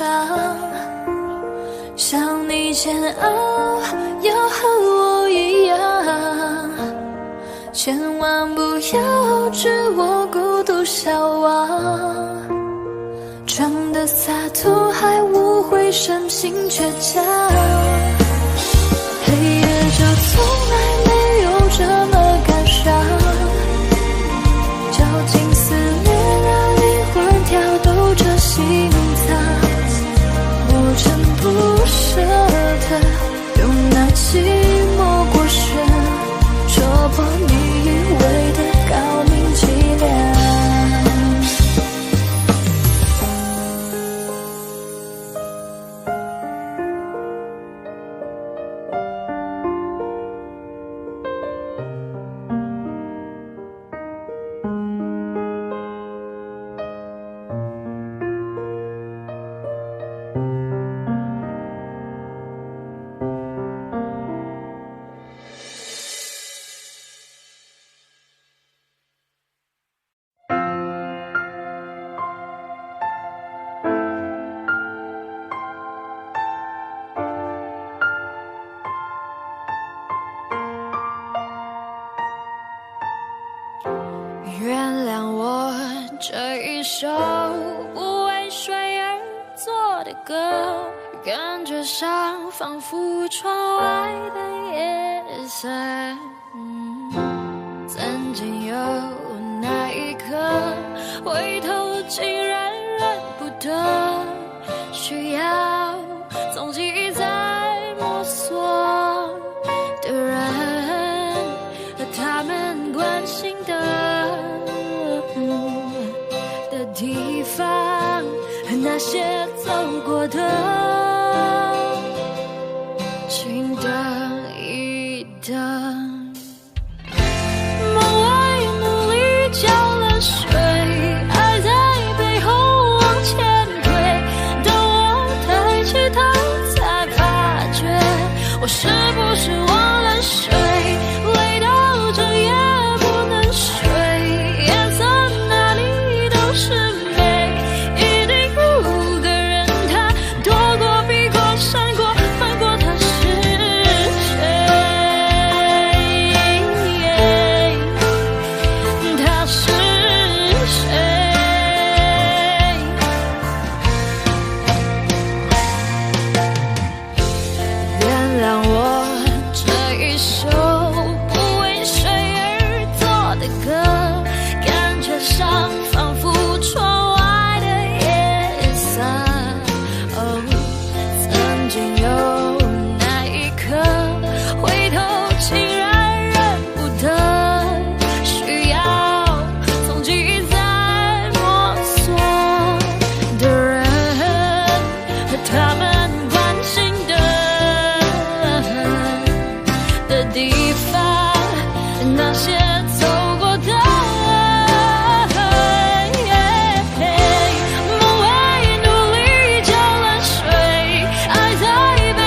想你煎熬要和我一样，千万不要置我孤独消亡，装的洒脱还无悔深情倔强，黑夜就从来没有这么感伤，绞尽撕裂了灵魂，跳动着心脏，我真不舍得用那寂寞过旋戳破你以为的高明凄凉。原谅我这一首不为谁而作的歌，感觉上仿佛窗外的夜色。曾经有那一刻，回头竟然认不得，需要从记忆在摸索的人和他们关心的地方，和那些走过的，请等一等。梦外努力浇了水，爱在背后往前推，等我抬起头才发觉，我是不是忘了睡，累到整夜不能睡，颜色哪里都是美，一定有个人他躲过避过闪过翻过，他是谁，他是谁。原谅我这一首不为谁而作的歌，感觉上仿佛窗外的夜色。曾经有那一刻，回头竟然认不得，需要从记忆在摸索的人和他们关心的地方，那些走过的。梦外努力浇了水，爱在背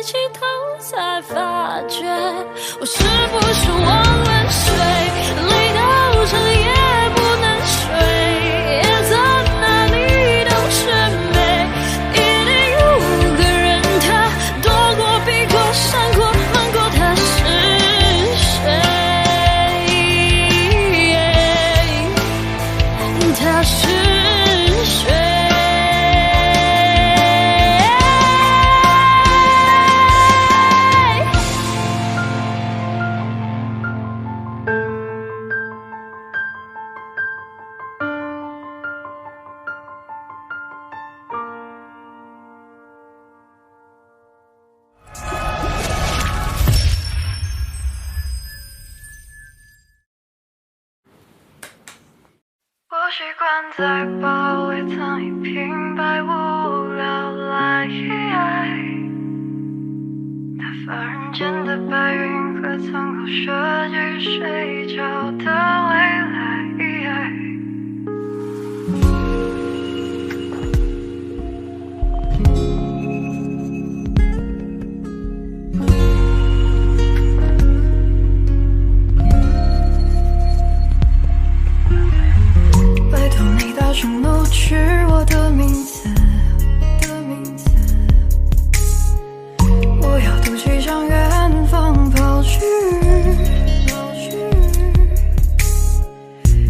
起头才发觉，我是不是忘了睡，累到整夜不能睡，夜在哪里都是美，一定有个人他躲过避过闪过瞒过，他是谁？他是谁？我习惯在包围藏一瓶百无聊赖，打发人间的白云和苍口设计睡着的未来。拜托你大声录取我的名字，我要赌气向远方跑去。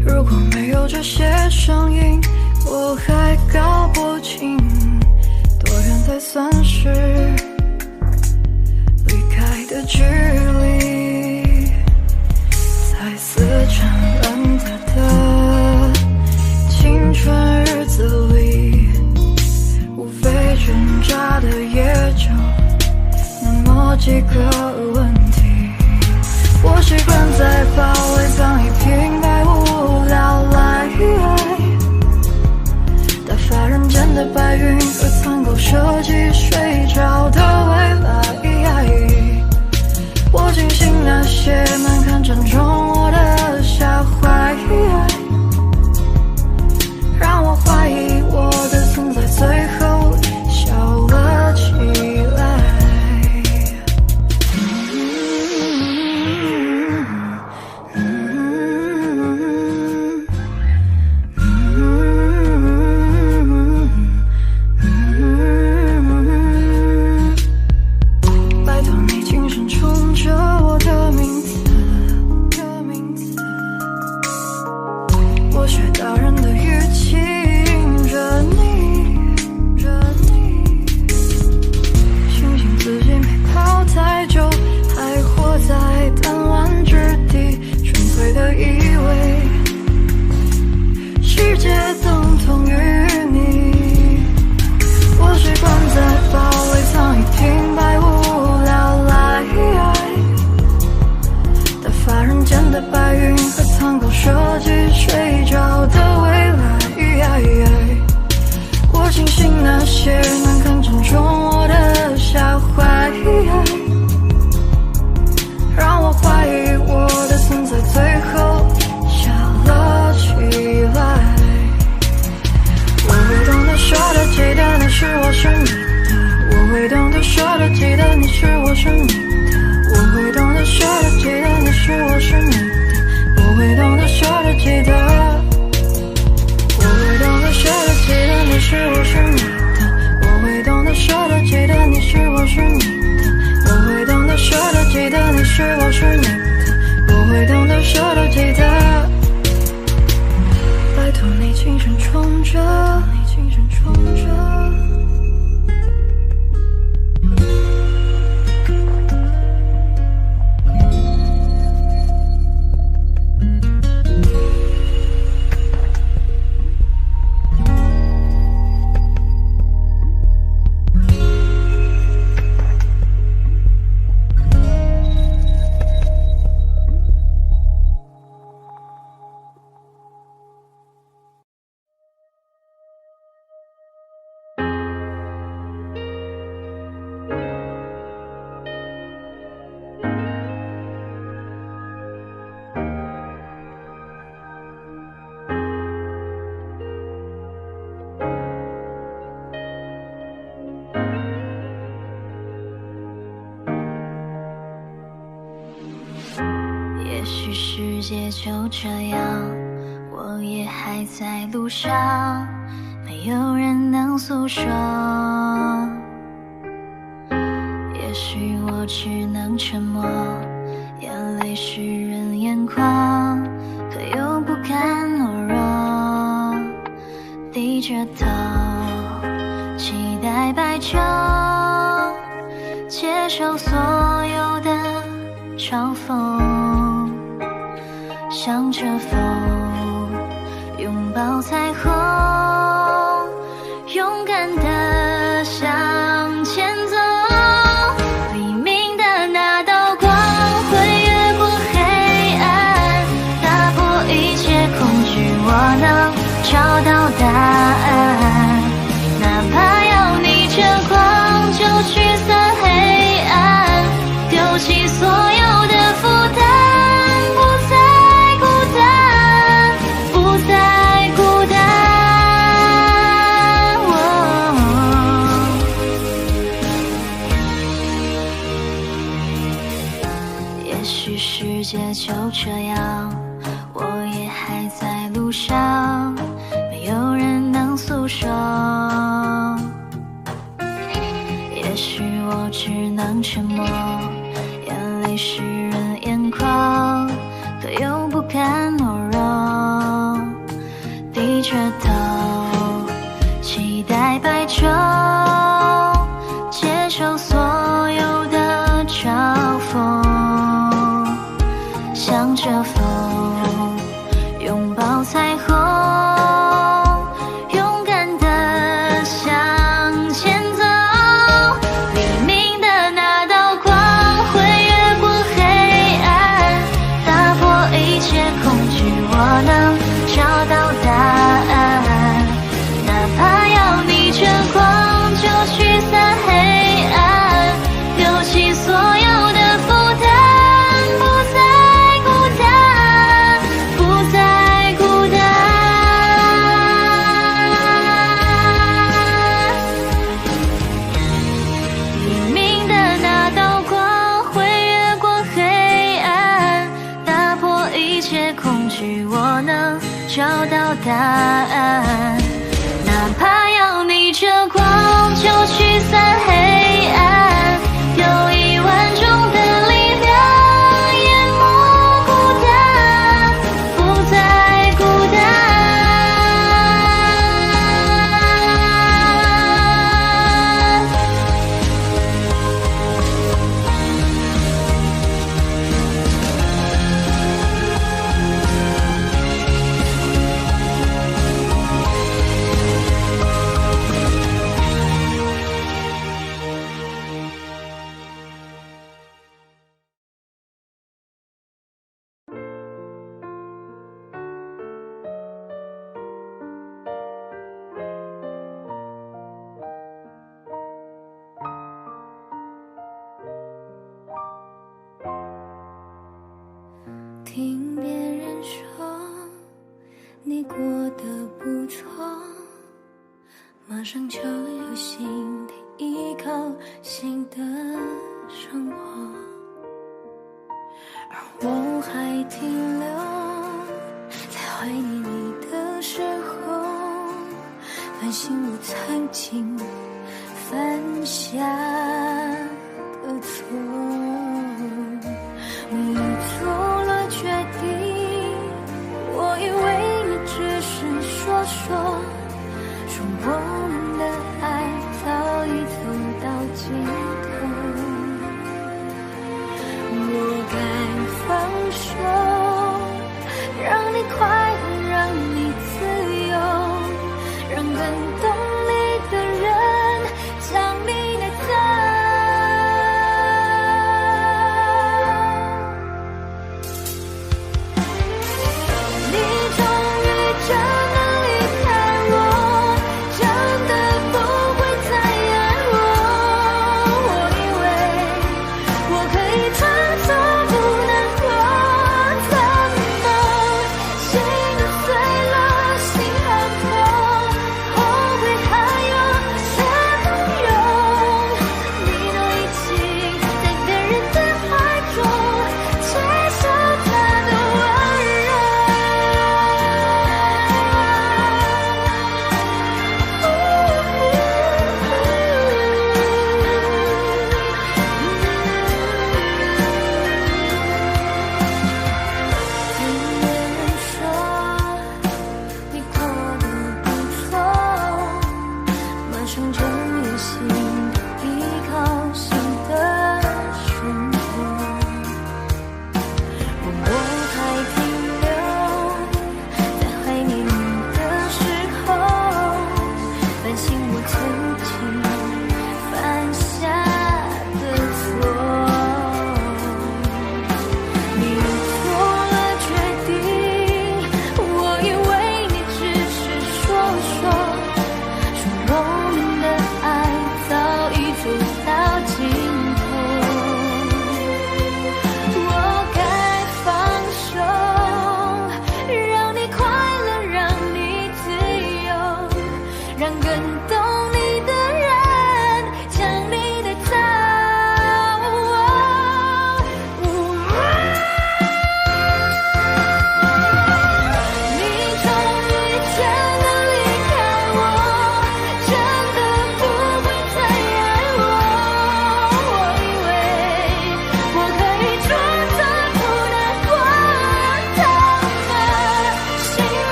如果没有这些声音，我还搞不清多远才算是离开的距离。在死缠烂打的青春日子里，无非挣扎的也就那么几个问题。我习惯在包围藏一瓶百无聊赖，打发人间的白云和苍狗设计睡着的未来。我庆幸那些难堪正中我的下怀，让我怀疑我的存在最后笑了起来。拜托你轻声冲着我的名字，我学大人的语气迎着你，庆幸自己没跑太久，还活在弹丸之地，纯粹的以为世界等同于你。我习惯在包围藏一瓶百无聊赖，打发人间的白云和苍狗设计睡着的未来。我庆幸那些难堪正中我的下怀，让我怀疑我的存在最后笑了起来。我会懂得说得记得你是我是你的，我会懂得说得记得你是我是你的，我会懂得说得记得你是我是你的，我会懂得说得记得，我会懂得说得记得你是我是你的，我会懂得说得记得你是我是你的，我会懂得说得记得你是我是你的，我会懂得说得记得。拜托你轻声冲着，界就这样，我也还在路上，没有人能诉说。也许我只能沉默，眼泪湿润眼眶，可又不甘懦弱，低着头期待白昼，接受所有的嘲讽，向着风拥抱彩虹，勇敢地向前走。黎明的那道光会越过黑暗，打破一切恐惧，我能找到答案。哪怕要逆着光就驱散黑暗，丢弃所有的负担，不再孤单，不再孤单。也许世界就这样，我也还在路上，没有人能诉说。也许我只能沉默，眼泪湿润眼眶，可又不甘懦弱，低着头期待白昼，接受所有的嘲讽，向着风拥抱彩虹，勇敢地向前走。黎明的那道光会越过黑暗，打破一切恐惧，我能找到答案。哪怕要逆着光就驱散黑暗，丢弃所有的负担，不再孤单，不再孤单。黎明的那道光会越过黑暗，打破一切恐惧，我能找到答案。哪怕要逆着光就驱散黑暗，有1万种的力量淹没孤单，不再孤单。听别人说你过得不错，马上就有新的依靠，新的生活，而我还停留在怀念你的时候，反省我曾经犯下的错。你做了决定，我以为你只是说说我们的爱早已走到尽头，我该放手，让你快乐，让你自由，让更懂你的人将你带走。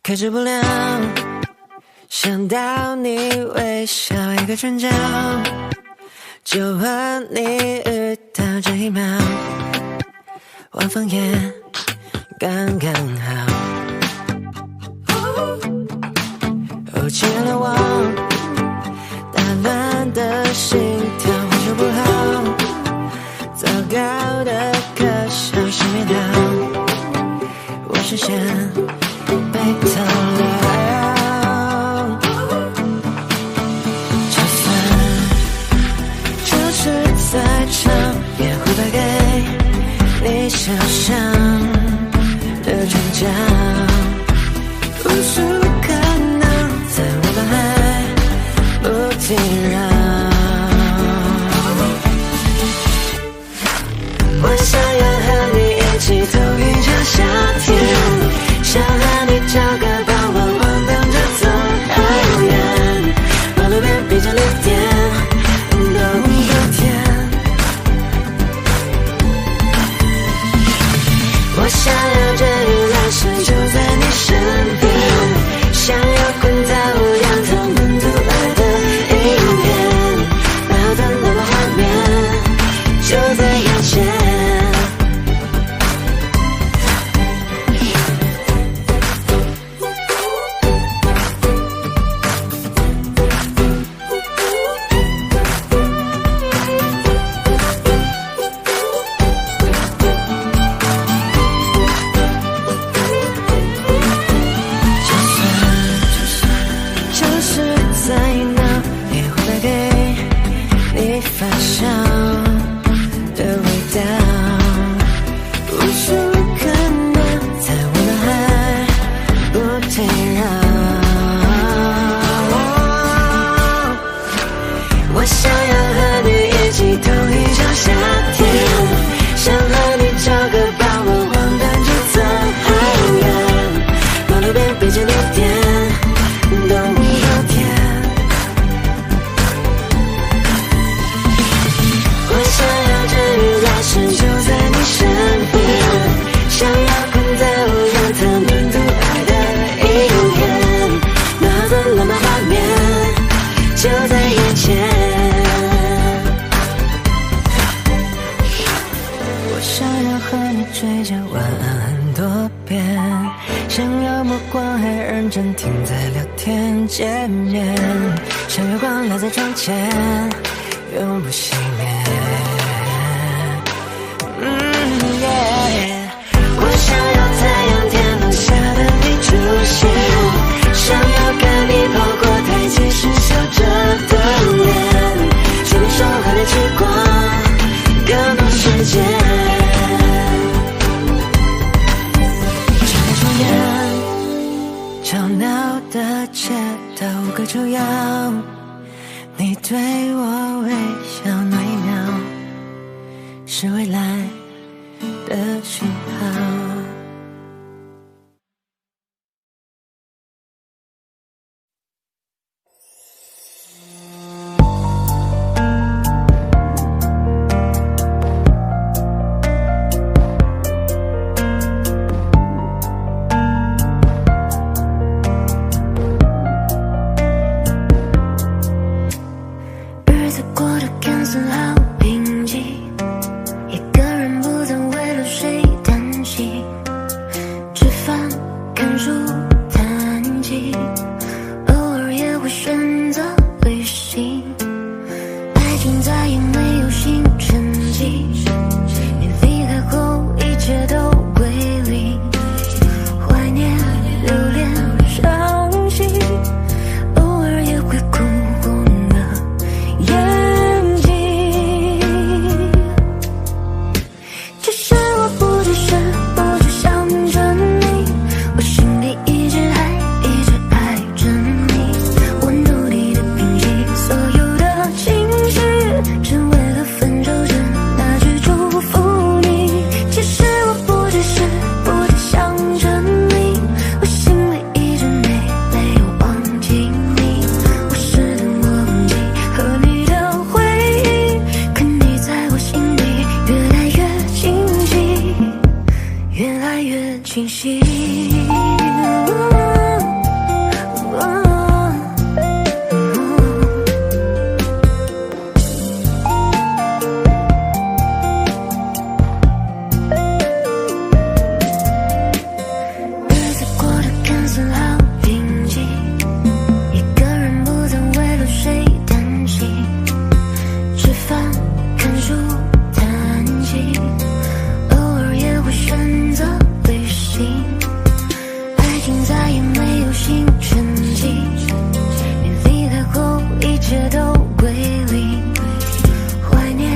克制不了，想到你微笑一个转角，就和你遇到这一秒，晚风也刚刚好。哦，亲爱的我，打乱的心跳呼吸不好，糟糕的可笑是没到，我视线被偷了。就算这事再长，也会败给你想象的转角，无数可能在我脑海不停绕。我想要和你一起走一场夏天，想和你找个傍晚晃荡着走好远，马路边闭着绿店，都很甜。我想要这一来世就在你身边，想要滚在无氧他们都爱的影片，美好的浪漫画面就在眼前。我想要和你一起同一场夏天，想和你找个傍晚晃荡着走好远，马路边闭着绿店，都很甜。我想要这一来世就在你身边，想要滚在无氧他们都爱的影片，美好的浪漫画面就在眼前。想要和你追着晚安很多遍，想要目光还认真停在聊天界面，想月光赖在窗前永不熄灭。我想要太阳天空下的你出现，想要看你跑过台阶时笑着的脸，是你手和的极光更多时间。吵闹的街道无可救药，你对我微笑那一秒，是未来的讯号。只是我不只是想着你，我心里竟再也没有新成绩。你离开后，一切都归零，怀念、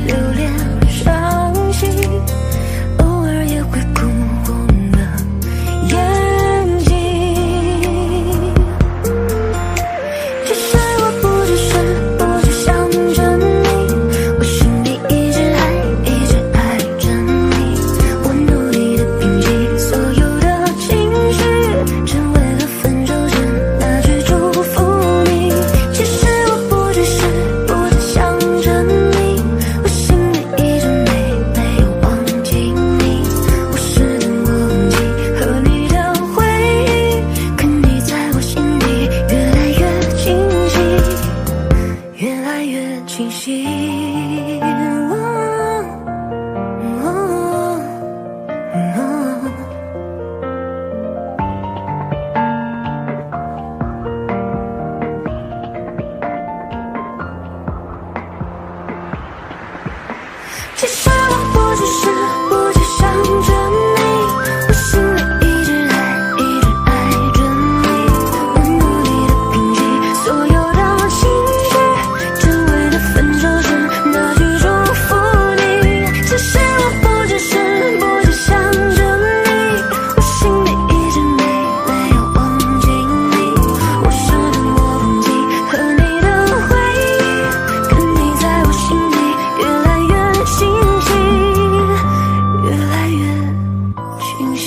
留恋、伤心，偶尔也会哭红了眼睛。其实我不只想着你，我心里一直爱着你。我努力的平息所有的情绪，只为了分手前那句祝福你。其实我不只想着你，我心里一直没有忘记你。我试图忘记和你的回忆，可你在我心里越来越清晰，越来越清晰。其实我不只想着你，我心里一直爱着你。我努力的平息所有的情绪，只为了分手前那句祝福你。其实我不只想着你，我心里一直没有忘记你。我试图忘记和你的回忆，可你在我心里越来越清晰，越来越清晰。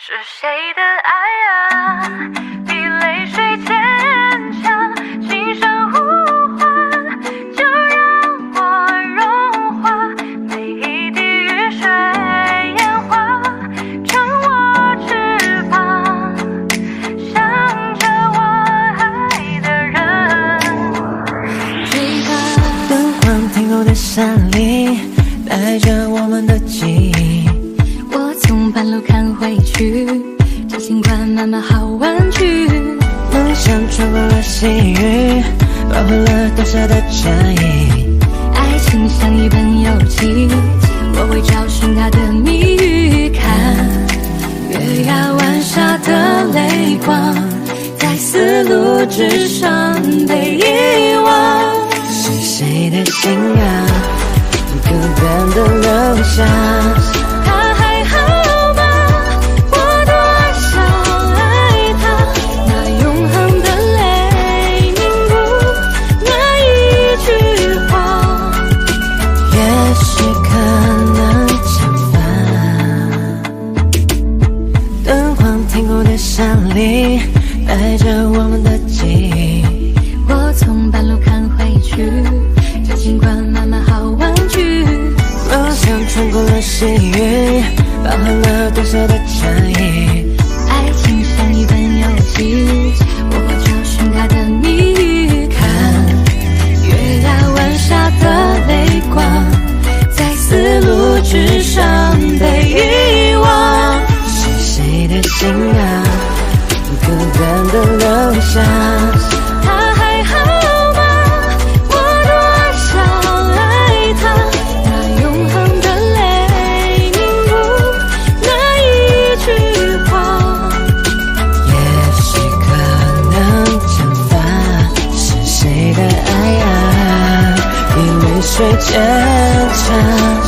是谁的爱啊，比泪水坚强，轻声呼唤，就让我融化，每一滴雨水烟花，成我翅膀，向着我爱的人追赶。灯光停留在山里，带着我们的记忆。我从半路看回去，这尽管慢慢好玩具。梦想穿过了细雨，包围了多少的战役。爱情像一本游记，我会找寻它的谜语。看月牙湾下的泪光，在丝路之上被遗忘。是谁的心啊，孤单的留下。他还好吗？我多想爱他，那永恒的泪凝固，那一句话，也许可能惩罚。灯光停过的山里，带着我们的记忆。我从半路看回去，这尽管慢慢好玩具。梦想穿过了细雨，包含了多少的战役。爱情像一本游记，我会找寻它的谜语。看月牙湾下的泪光，在丝路之上被遗忘。是谁的心啊，孤单的留下。他还好吗？我多想爱他，那永恒的泪凝固，那一句话，也许可能惩罚。是谁的爱啊，比泪水坚强。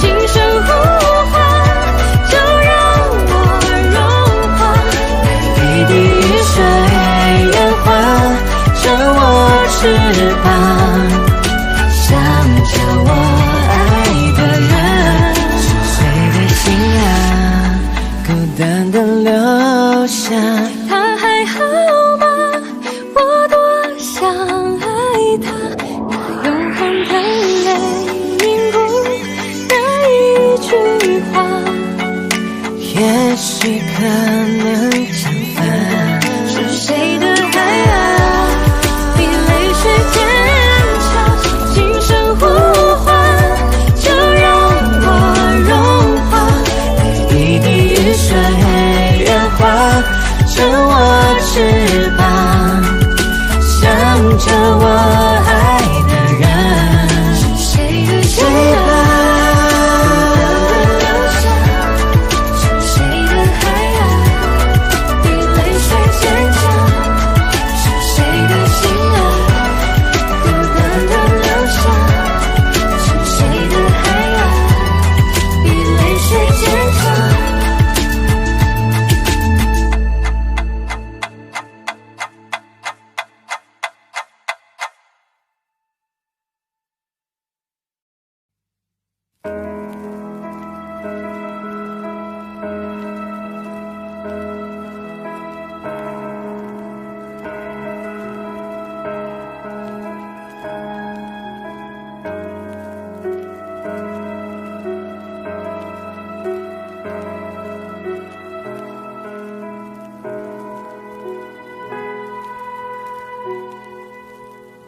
轻声呼唤，就让我融化，一滴雨水烟花，成我翅膀，想着我爱的人。是谁的心啊，孤单的留下。他还好吗？我多想爱他，那永恒的泪凝固，那一句话，也许可能惩罚。是谁的爱啊，比泪水坚强，轻声呼唤，就让我融化，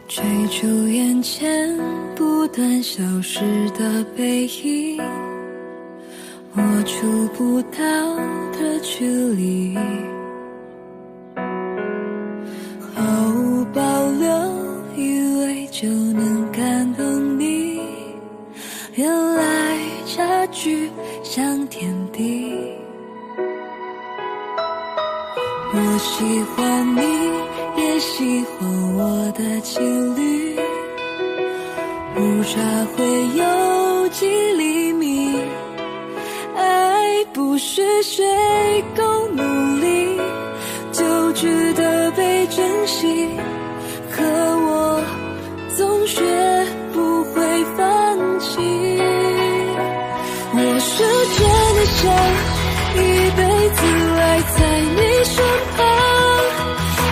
追逐眼前不断消失的背影，我触不到的距离，毫无保留，以为就能感动你，原来差距像天地。我喜欢你，也喜欢我的情侣，误差会有几厘米，爱不是谁够努力就值得被珍惜，可我总学不会放弃。我是真的想一辈子赖在你身旁，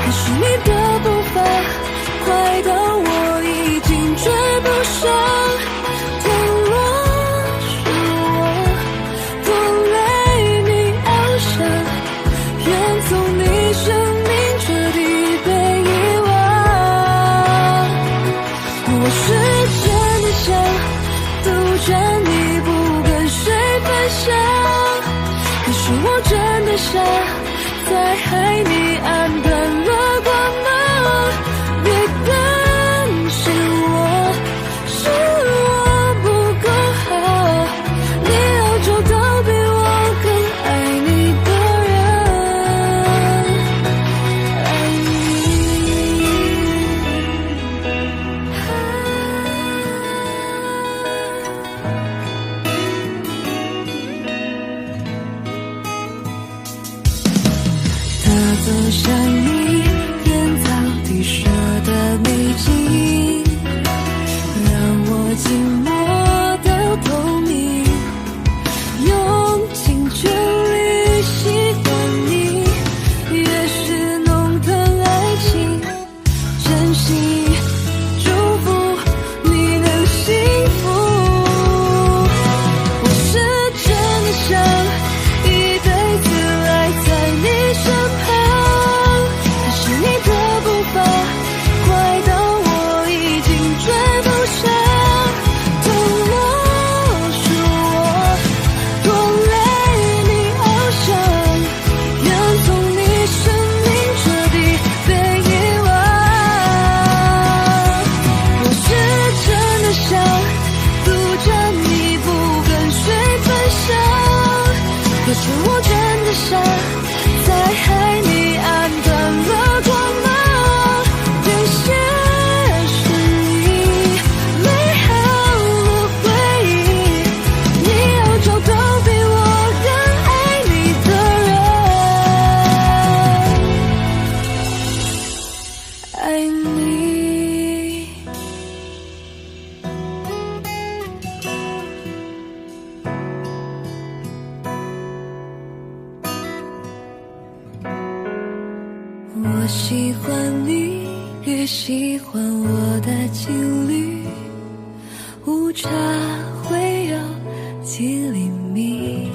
可是你的步伐快到我已经追不上，倘若是我拖累你翱翔，愿从你生命彻底被遗忘。我是真的想独占你不跟谁分享，可是我真的傻，在海你暗淡了光芒，别担心我，是我不够好，你要找到比我更爱你的人，爱你。他走向你沿草地设的美景，让我静默到透明，用尽全力喜欢你，越是弄疼爱情，真心祝福你能幸福。我是真的想一辈子赖在你身旁，可是你的步伐快到我已经追不上，倘若是我拖累你翱翔，愿从你生命彻底被遗忘。我是真的想独占你不跟谁分享，可是我真的傻，在海你暗淡了光芒，这些是你美好的回忆，你要找到比我更爱你的人，爱你。我喜欢你，也喜欢我的情侣，误差会有几厘米。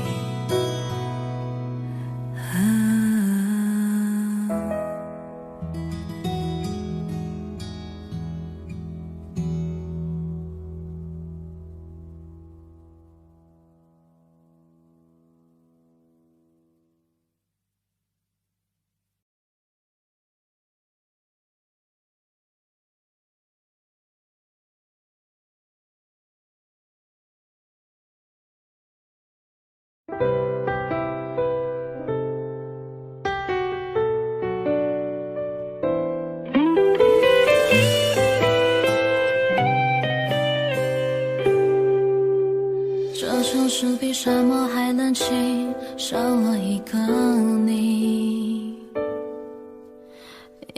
这城市比沙漠还冷清，少了一个你。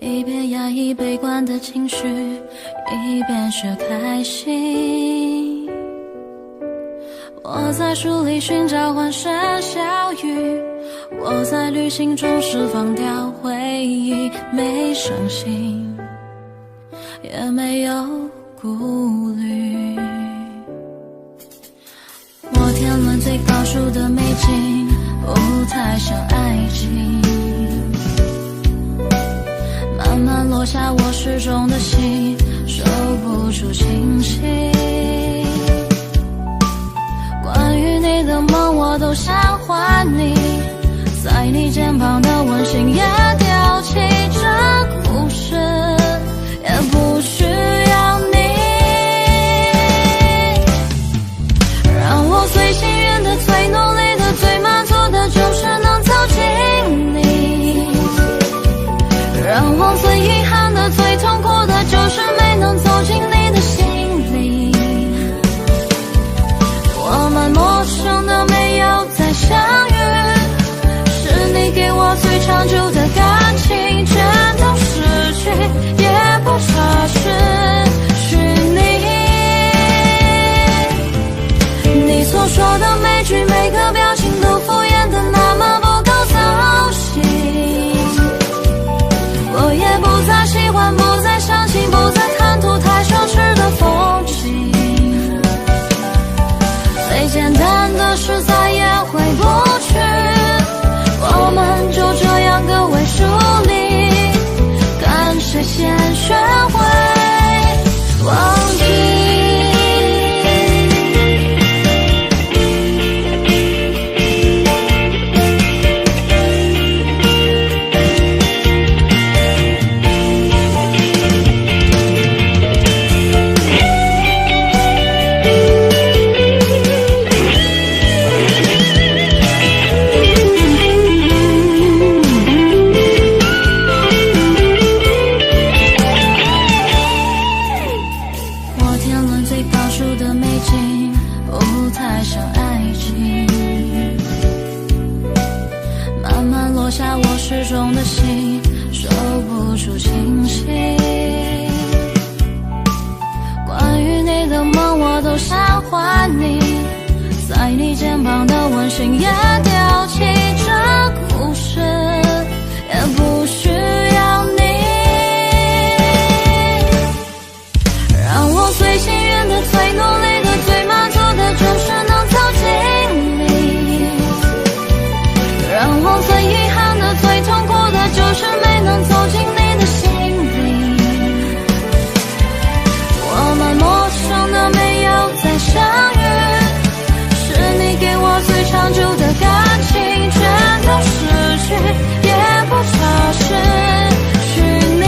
一边压抑悲观的情绪，一边却开心。我在书里寻找欢声笑语，我在旅行中释放掉回忆，没伤心，也没有顾虑。我天伦最高处的美景，不太像爱情，慢慢落下我失重的心，收不住清醒。关于你的梦我都想还你，在你肩膀的温馨也丢弃，这故事也不需要你。让我最幸运的、最努力的、最满足的，就是能走进你。让我最遗憾的、最痛苦的，就是没能走进你的心里。我们陌生的没有再相遇，是你给我最长久的感情，全都失去，也不差失去你。你所说的每句每个表情都敷衍的那么不够操心，我也不再喜欢，不再相信，不再贪图太奢侈的风景。最简单的事再也回不去，我们就这样个位数里，看谁先学会忘记。失重的心，收不住清醒。关于你的梦我都想还你，在你肩膀的温馨也丢弃，这故事也不需要你。让我最幸运的、最努力的、最满足的，就是能走进你。让我最遗憾的、最痛苦的，就是没能走进你的心里。我们陌生的没有再相遇，是你给我最长久的感情，全都失去，也不差失去你。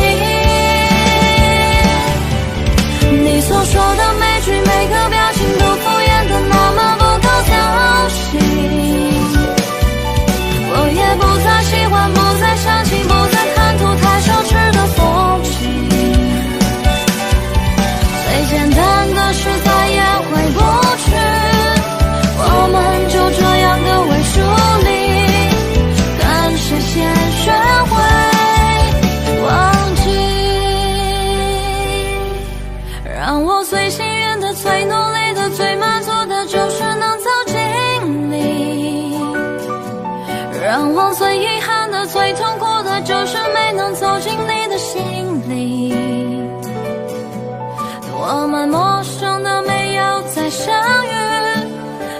你所说的每句每个表情都敷衍的那么不够操心，我也不再喜欢，不再相信，不再贪图太奢侈的风景。最简单的事再也回不去，我们就这样个位数里，看谁先学会忘记。让我最幸运的、最努力的、最满足的，就是能走进你。让我最遗憾的、最痛苦的，就是没能走进你的心里。我们陌生的没有再相遇，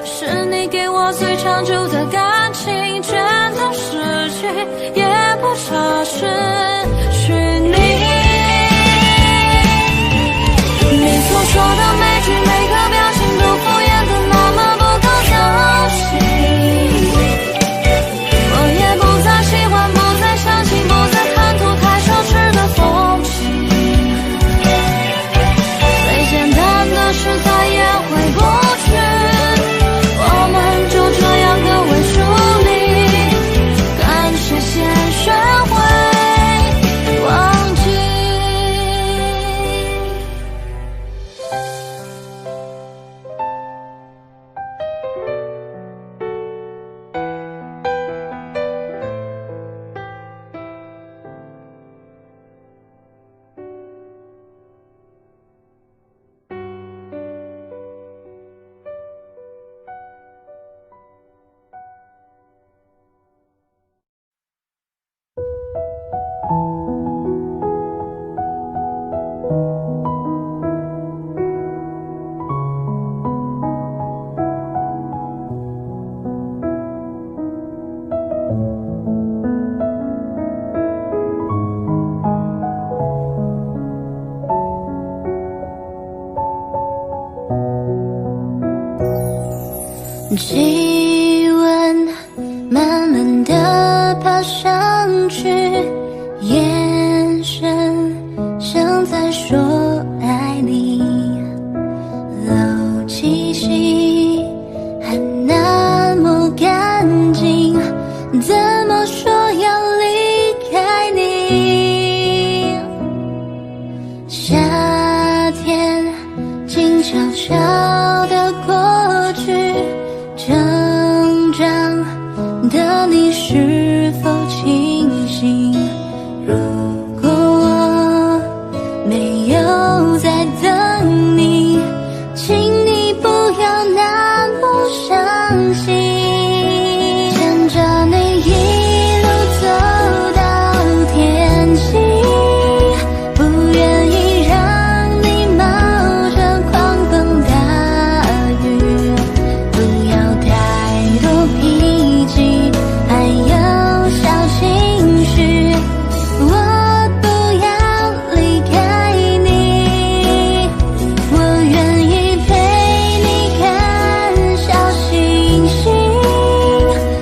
是你给我最长久的感情，全都失去，也不差失去你。你所说的每句每个表情都敷衍的那么不够操心，我也不再喜欢，不再相信，不再贪图太奢侈的风景。最简单的事再也回不去，我们就这样个位数里，看谁先学会气温慢慢地爬上去，眼神像在说爱你，漏气息还那么干净，怎么说要离开你？夏天静悄悄地过去，成长的你是否清醒？如果我没有在等你，请你不要那么伤心。牵着你一路走到天晴，不愿意让你冒着狂风大雨，不要太多脾气，还有小情绪。我不要离开你，我愿意陪你看小星星，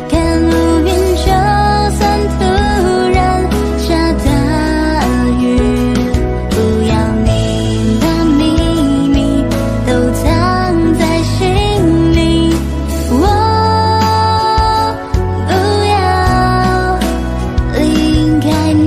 看乌云，就算突然下大雨，不要你把秘密都藏在心里，我不要离开你。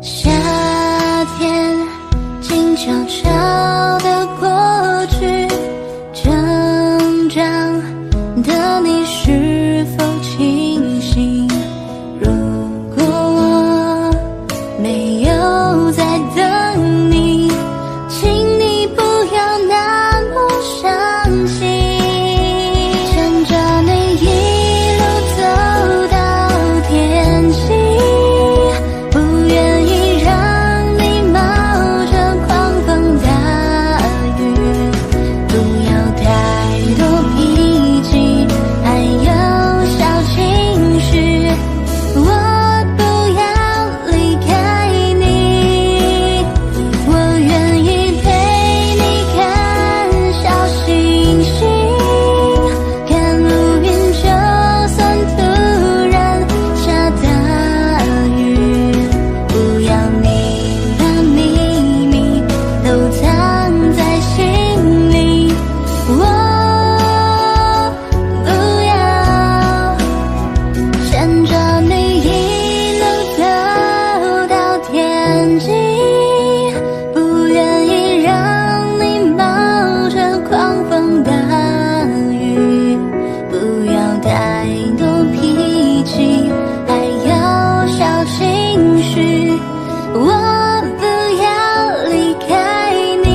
夏天静悄悄地过去，成长的你是否清醒？如果我没有在等你，请你不要那么伤心。牵着你一路走到天晴，不愿意让你冒着狂风大雨，不要太多脾气，还有小情绪。我不要离开你，我愿意陪你看小星星，看乌云，就算突然下大雨，不要你把秘密都藏在心里，我不要牵着你一路走到天晴，不愿意让你冒着狂风大雨，不要太多脾气，还有小情绪。我不要离开你，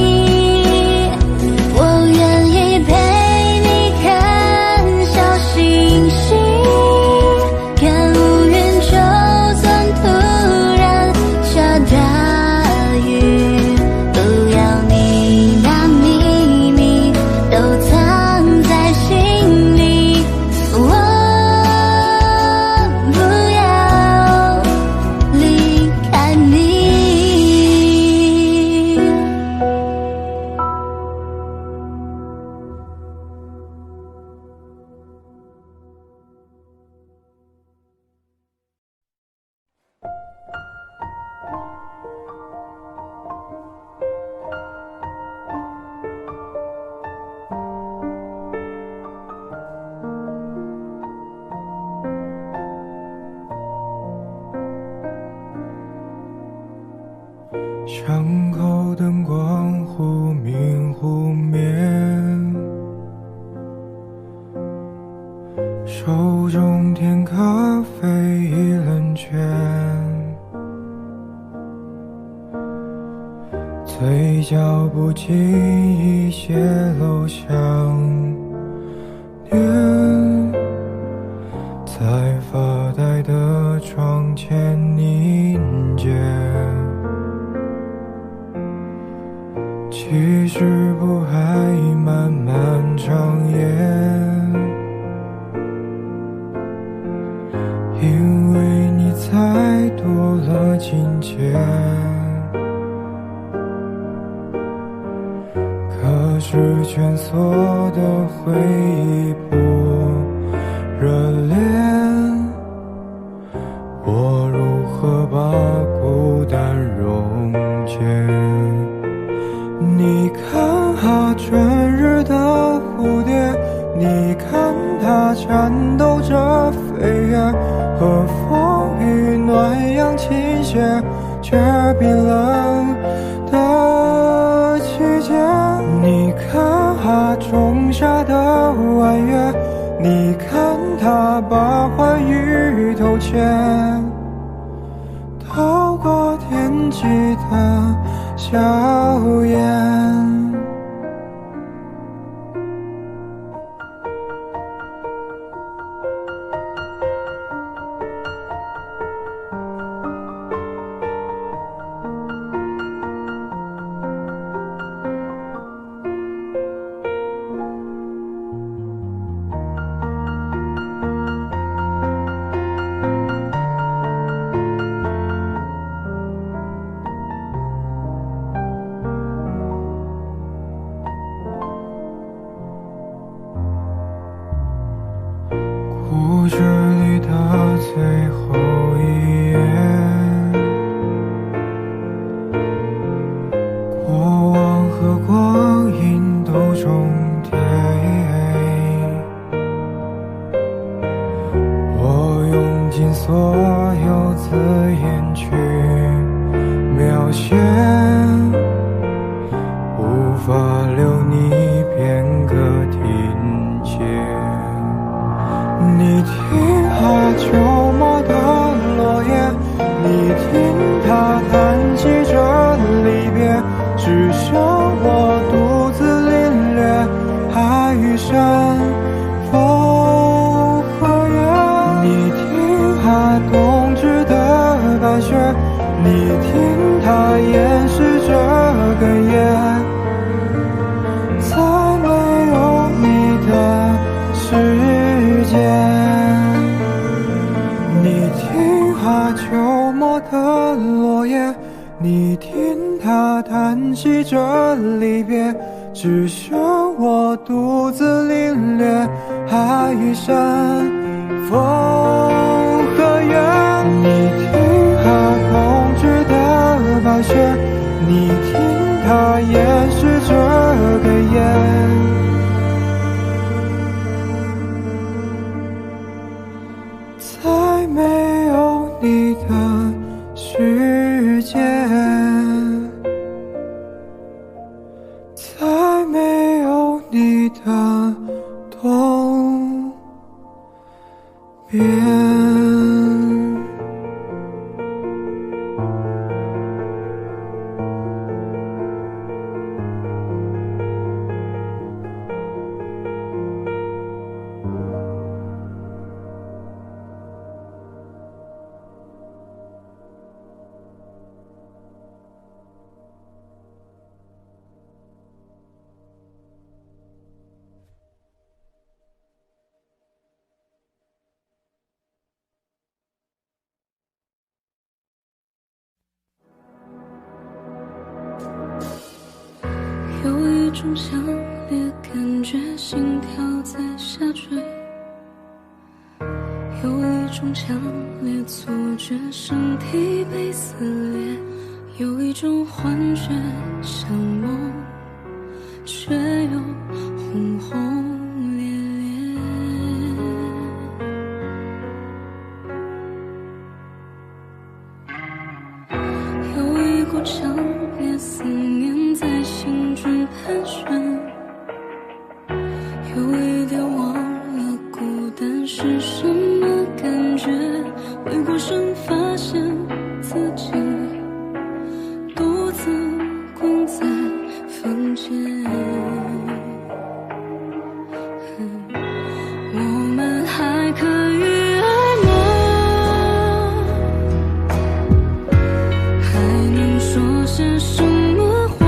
我愿意陪你看小星星，看乌云，就算突然下大雨，不要你把秘密都藏在心里，我不要离开你。巷口灯光忽明忽灭，手中添咖啡已冷却，嘴角不经意泄露想念，在发呆的窗前凝结。其实不还漫漫长夜，因为你才多了情节。可是蜷缩的回忆不热恋，我如何把孤单溶解？你看啊，春日的蝴蝶，你看它颤抖着飞跃，和风雨暖阳倾斜，却冰冷的季节。你看啊，仲夏的弯月，你看它把欢愉偷窃，透过天际的硝烟。故事里的最后一页，过往和光阴都重叠，我用尽所有字眼去描写，无法留你片刻停歇。你听啊，秋末的落叶，你听它叹息着离别，只剩我独自领略爱与山风和月。你听啊，冬至的白雪，你听它掩饰着哽咽，在没有你的世界。你听啊，秋末的落叶，你听它叹息着离别，只剩我独自领略爱与山风和月。你听啊，冬至的白雪，你听它掩饰着哽咽，在没有你的世界，在没有你的东边。有一种强烈感觉，心跳在下坠；有一种强烈错觉，身体被撕裂；有一种幻觉，像梦，却又轰轰烈烈。有一股强烈思念在心中盘旋，有一点忘了孤单是什么感觉，回过神发现自己独自困在房间。我们还可以爱吗？还能说些什么话？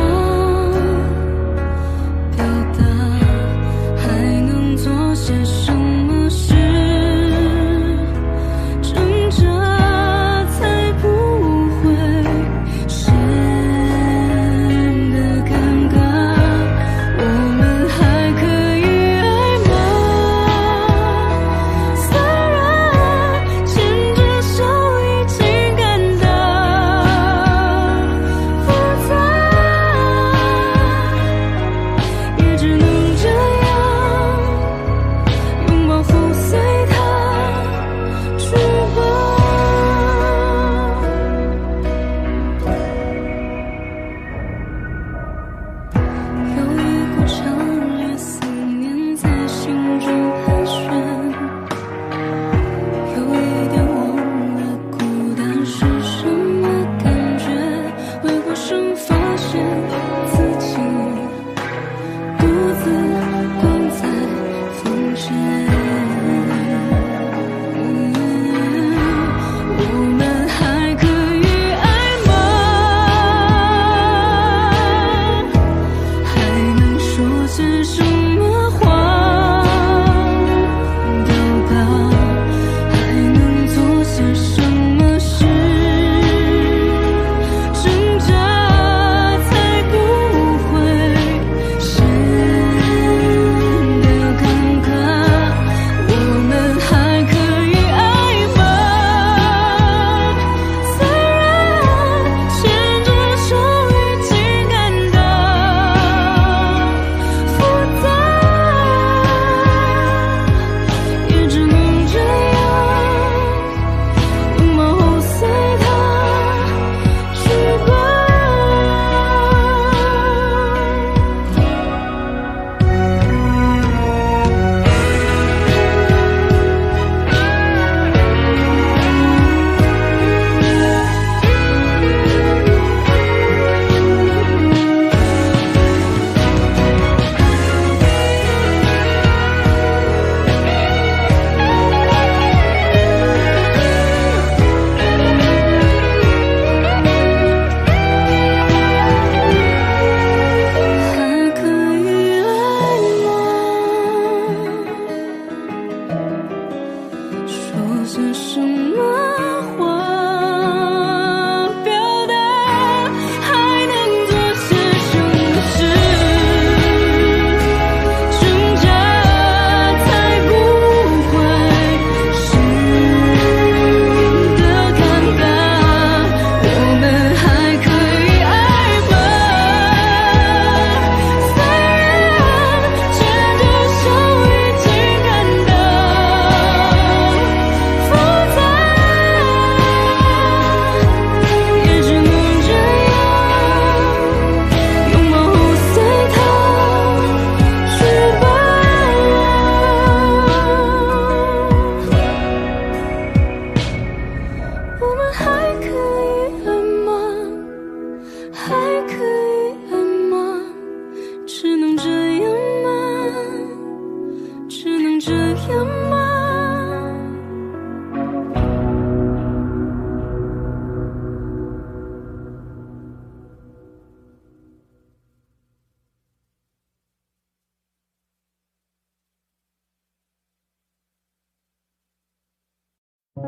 时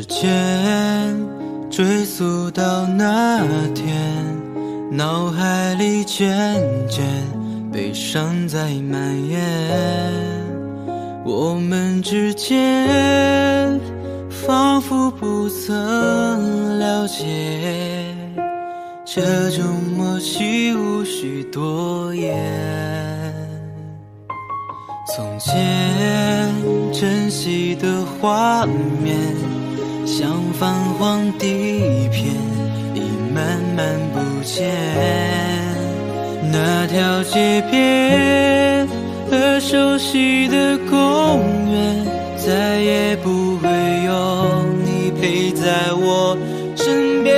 间追溯到那天，脑海里渐渐悲伤在蔓延，我们之间仿佛不曾了解，这种默契无需多言。从前珍惜的画面，像泛黄地片，已慢慢不见。那条街边和熟悉的公园，再也不会有你陪在我身边。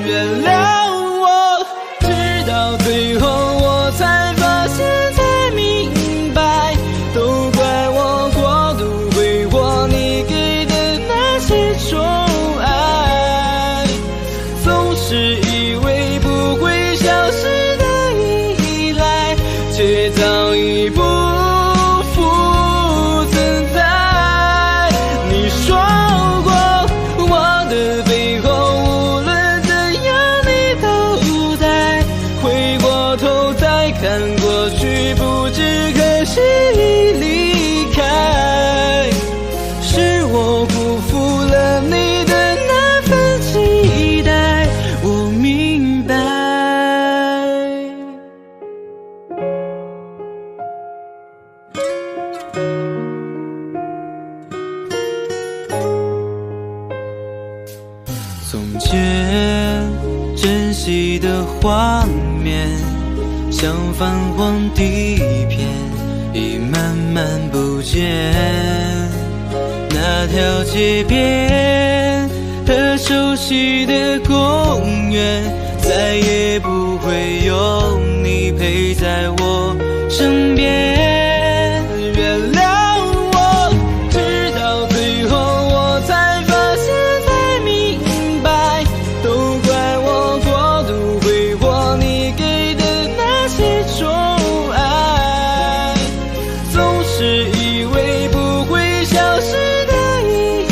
原谅我，直到最后我才发现，才明白，都怪我过度挥霍你给的那些宠爱，总是以为不会消失的依赖，却早已不复存在。你说过我的背后无论怎样你都在，回过头再看过去，不知何时已离开。是我辜负了你的那份期待，我明白。从前珍惜的画面，像泛黄地片，已慢慢不见。那条街边和熟悉的公园，再也不会有你陪在我身边。原谅我，直到最后我才发现，才明白，都怪我过度挥霍你给的那些宠爱，总是以为不会消失的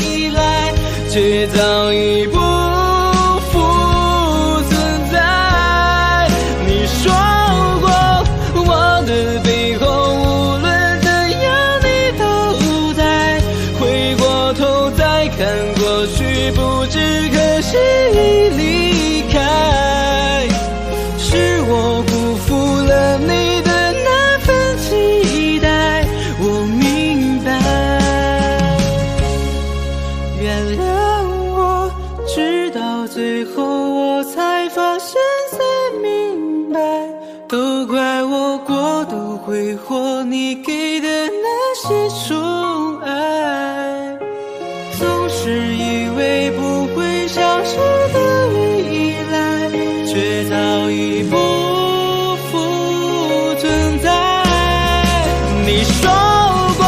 依赖，却早已不复存在。你说过我的背后无论怎样你都在，回过头再看过去，不知何时已离开。是我辜负了你的那份期待，我明白。原谅我，直到最后我才发现，才明白，都怪我过度挥霍你给的那些宠爱，总是以为不会消失的依赖，却早已不复存在。你说过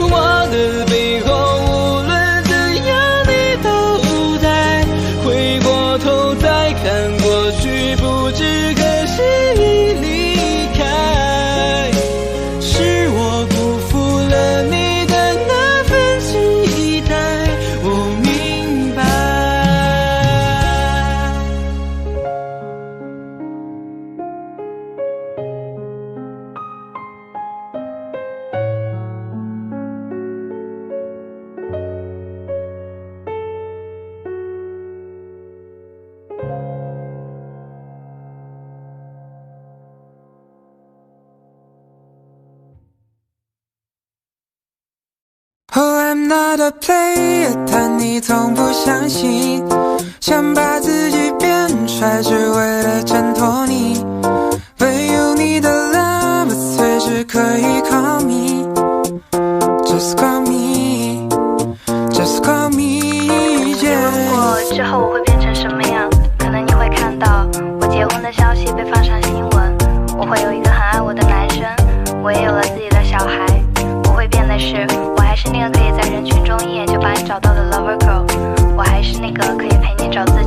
我的背后无论怎样你都在，回过头再看过去，不知何时已离开。是我辜负了你的那份期待，我明白。Oh, I'm not a player， 但你从不相信，想把自己变帅，只为了挣脱你。唯有你的 love， 随时可以 call me，Just call me，Just call me。问过之后我会变成什么样？可能你会看到我结婚的消息被放上新闻，我会有一个很爱我的男生，我也有了自己的小孩。我会变的是，我还是那个可以在人群中一眼就把你找到的 lover girl， 我还是那个可以陪你找自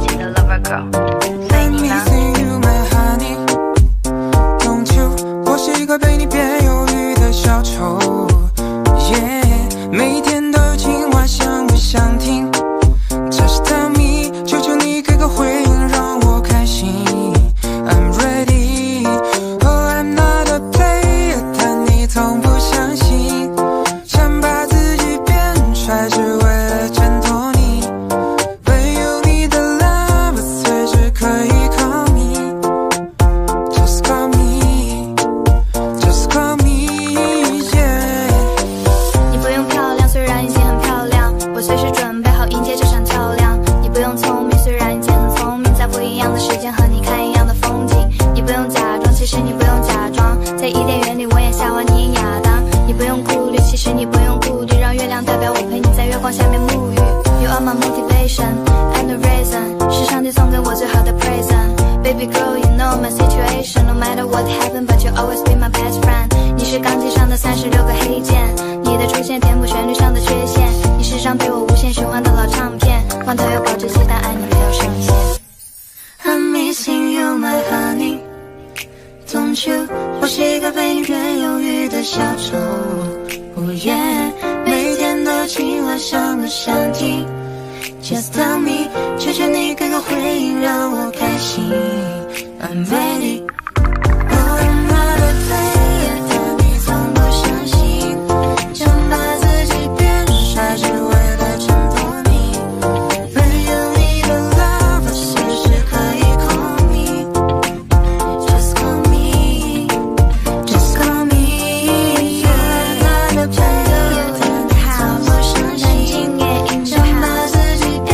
一个被你变忧郁的小丑。每天都有情话，想不想听 ？Just tell me， 求求你给个回应，让我开心。I'm ready。Oh I'm not a player， 但你从不相信，想把自己变帅，只为了衬托你。唯有你的 love， 随时可以 call me。Just call me，Just call me。Yeah。你不用漂亮，虽然已经很漂亮，我随时准备好迎接这场较量。你不用聪明，虽然已经很聪明，在不一样的时间和你看一样的风景。你不用假装，其实你不用假装，在伊甸园里我演夏娃，你演亚当。你不用顾虑，其实你不用顾虑，让月亮代表我陪你在月光下面沐浴。You are my motivation and the reason， 是上帝送给我最好的 present。Baby girl you know my situation， No matter what happen but you always be my best friend。 你是钢琴上的36个黑键，你的出现填补旋律上的缺陷。你是张陪我无限循环的老唱片，罐头有保质期但爱你没有上限。I'm missing you my honey Don't you， 我是一个被你变忧郁的小丑。Oh yeah， 每天的情话想不想听 ？Just tell me， 求求你给个回应，让我开心。I'm ready。Oh I'm not a player， 但你从不相信，想把自己变帅，只为了衬托你。唯有你的 love， 随时可以 call me。Just call me，Just call me。I'm not a player， 但你从不相信，想把自己变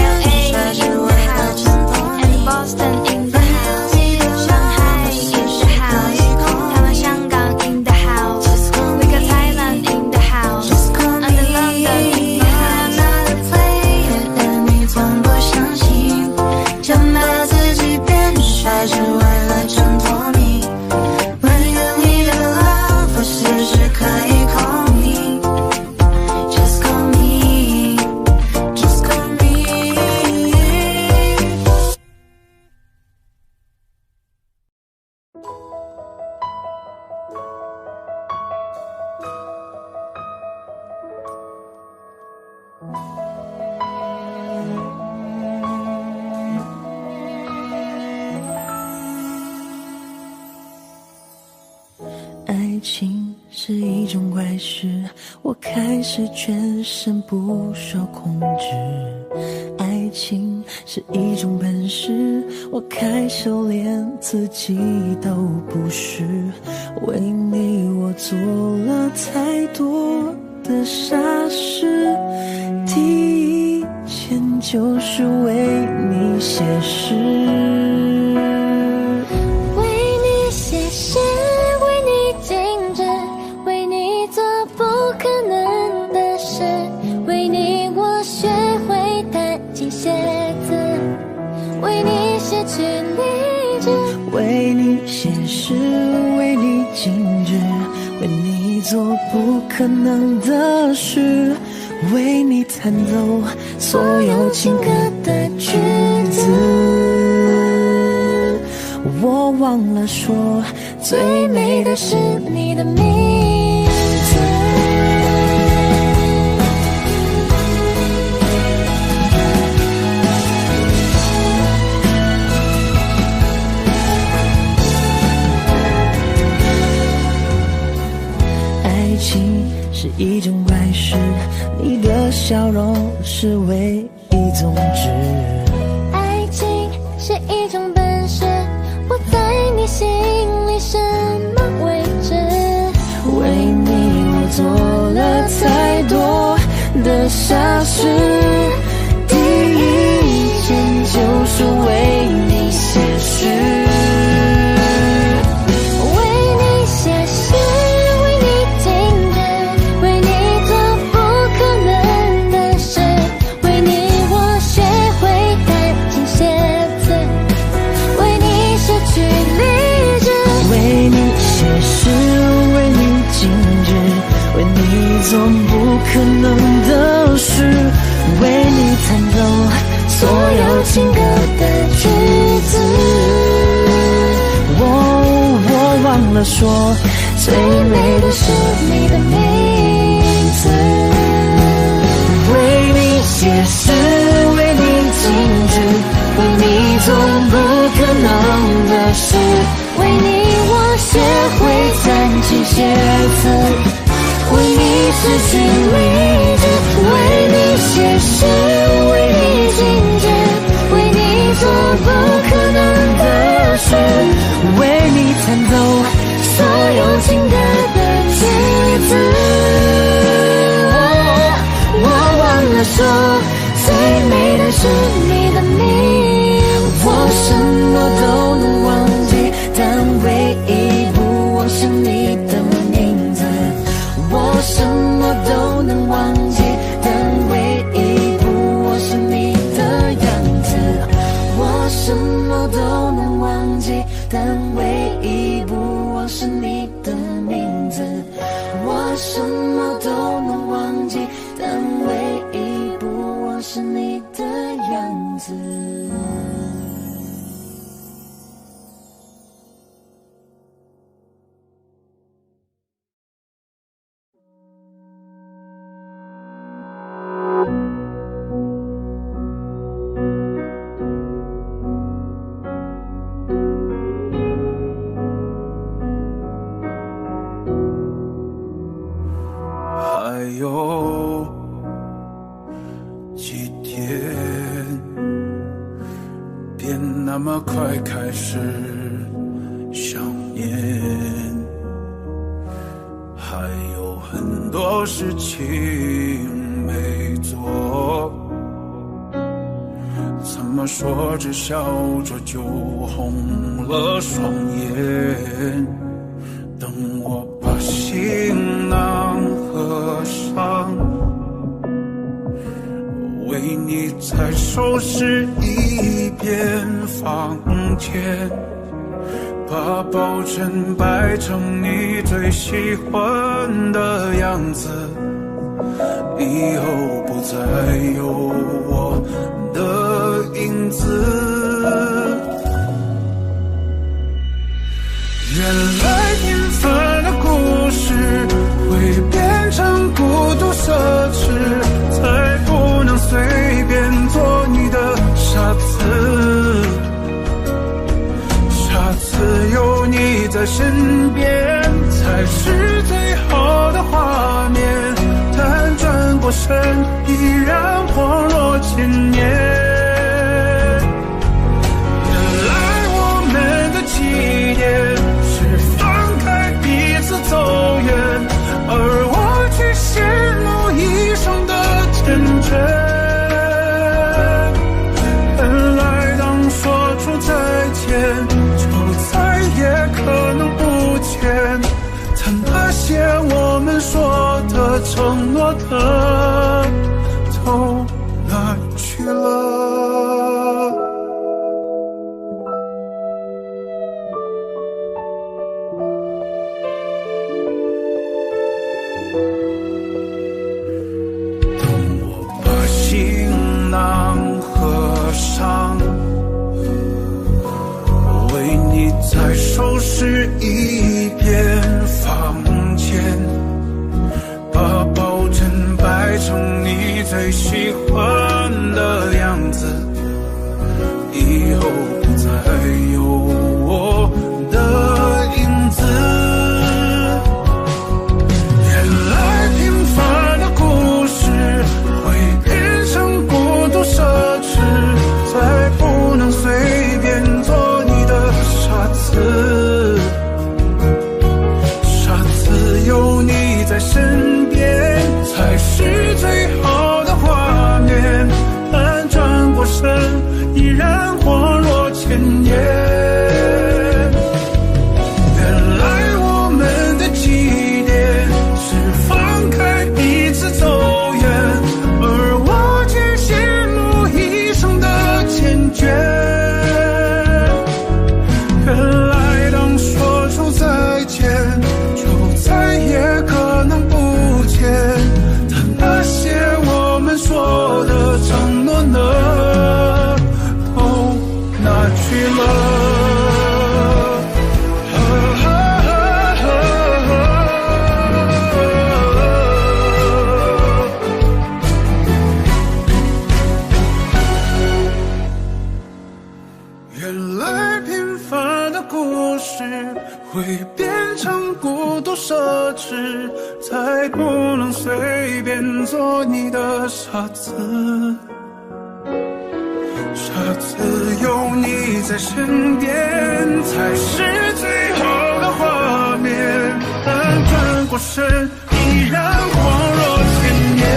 帅，只为了衬托你。Boston in the house， Shanghai in the house， 台湾香港 in the house，We got Thailand in the house，And London in the house。I'm not a player， 但你从不相信，想把自己变帅，只为了衬托你。唯有你的 love， 我随时可以 call me。Just call me，Just call me。爱情是一种怪事，我开始全身不受控制。爱情是一种本事，我开始连自己都不是。为你我做了太多的傻事，第一件就是为你写诗。为你写诗，为你静止，为你做不可能的事，为你我学会弹琴写字，为你写曲励志，为你写诗，为你静止，为你做不可能的事，为你弹奏所有情歌的句子。我忘了说，最美的是你的名字。爱情是一种怪事，你的笑容是唯一宗旨。爱情是一种本事，我在你心里什么位置？为你我做了太多的傻事，第一件就是为你写诗。做不可能的事，为你弹奏所有情歌的句子。我忘了说，最美的是你的名字。为你写诗，为你静止，为你做不可能的事，为你我学会暂停写字，为你失去理智，为你写诗，为你静止，为你做不可能的事，为你弹奏所有情歌的句子。我忘了说，最美的是你的名，我什么都能忘记，但唯一不忘是你的名字。我什么都能忘记，但唯一不忘是你的样子。我什么都能忘记，但唯一不忘是你的名字。我什么都能忘记，但唯一不忘是你的样子。还有几天，便那么快开始想念，还有很多事情没做，怎么说着笑着就红了双眼。等我把行囊合上，为你再收拾一遍房间，把抱枕摆成你最喜欢的样子，以后不再有我的影子。原来平凡的故事会变成孤独奢侈，才不能随便做你的傻子。下次有你在身边，才是最好的画面。但转过身，依然恍若千年。走远，而我却陷入一生的天真。原来当说出再见，就再也可能不见，但那些我们说的承诺的都哪去了？再收拾一遍房间，把抱枕摆成你最喜欢的样子，以后不再有我的影子。原来平凡的故事会变成孤独奢侈，才不能随便做你的傻子。下次有你在身边，才是最好的画面。可知，再不能随便做你的傻子。傻子有你在身边，才是最好的画面。但转过身，依然恍若千年。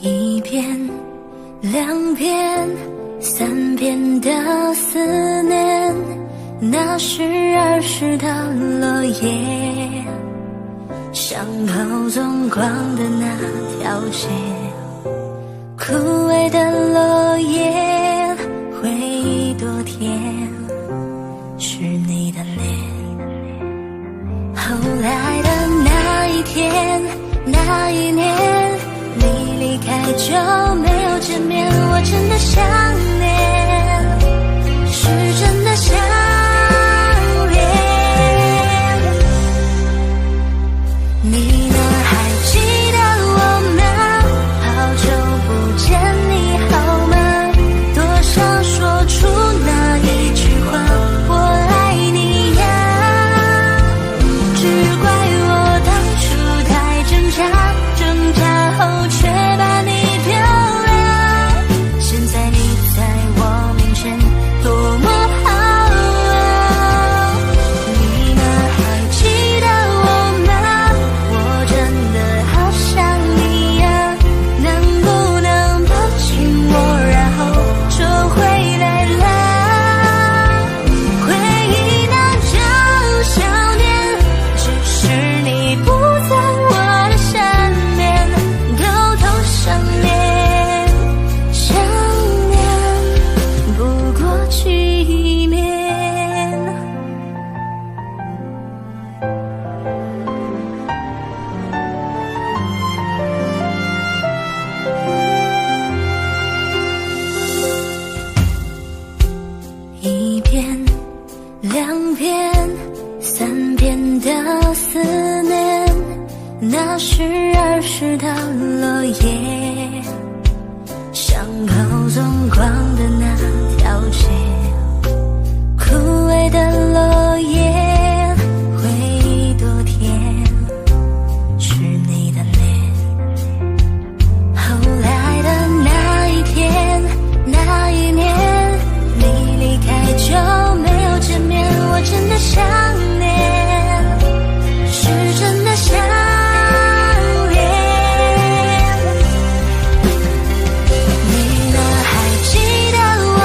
一遍、两遍、三遍的思念，那是儿时的落叶，巷口纵光的那条街，枯萎的落叶，回忆多甜，是你的脸。后来的那一天，那一年，你离开就没有见面，我真的想念，是真的想念。你呢？还记得我吗？好久不见，你好吗？多想说出那一句话，我爱你呀。只怪我当初太挣扎，挣扎后却把你漂亮。现在你在我面前多么好啊！你呢？还记得我吗？我真的好想你呀，能不能抱紧我，然后就回来啦？回忆那种想念，只是你不在我的身边，偷偷想念，想念不过去面。一遍、两遍、三遍的思念，那是儿时的落叶，巷口纵光的那条街，枯萎的落叶，回忆多甜，是你的脸。后来的那一天，那一年，你离开就没有见面，我真的想念，是真的想念。你呢？还记得我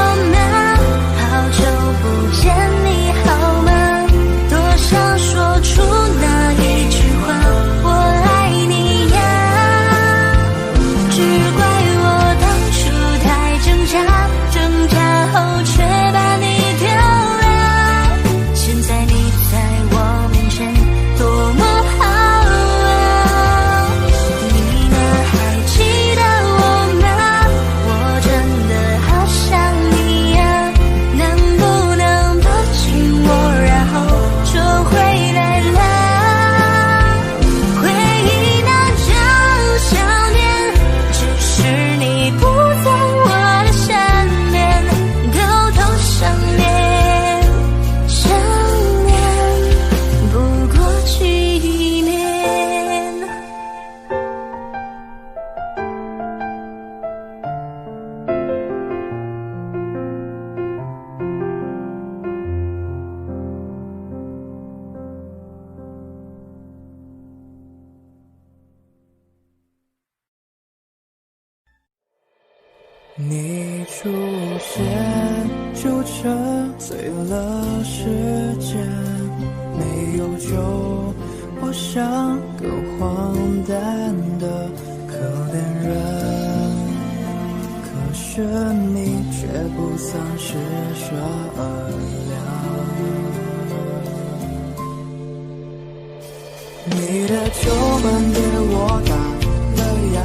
就这醉了时间，没有酒，我像个荒诞的可怜人，可是你却不曾施舍良。你的酒馆对我打了烊，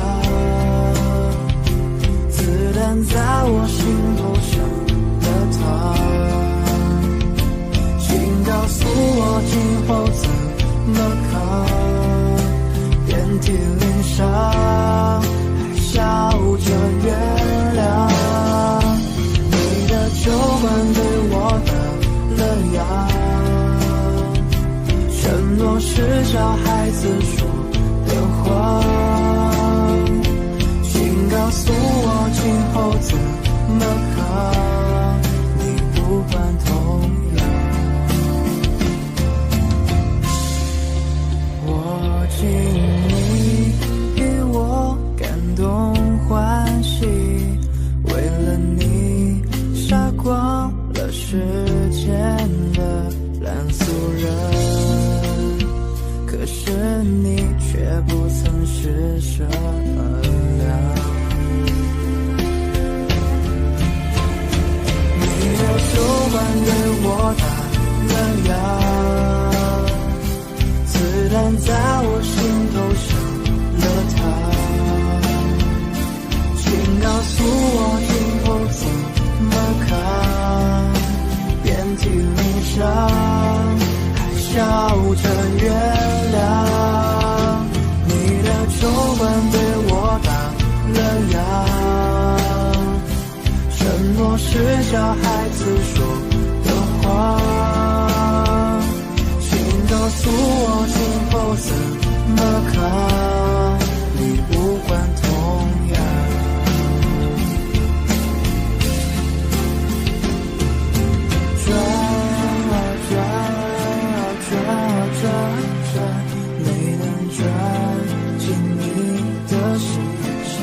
子弹在我心头上了膛，请告诉我今后怎么扛，遍体鳞伤还笑着原谅。你的酒馆对我打了烊，承诺是小孩子说的话，请告诉我今后怎么扛，你不管痛痒。我敬你与我感动欢喜，为了你杀光了世间的烂俗人，可是你却不曾施舍良。你的酒馆对我打了烊，子弹在我心头上了膛，请告诉我今后怎么扛，遍体鳞伤还笑着原谅。你的酒馆对我打了烊，承诺是小孩子说的话，请告诉我今后怎么扛，你不管痛痒。转啊转啊转啊转，没能转进你的心上。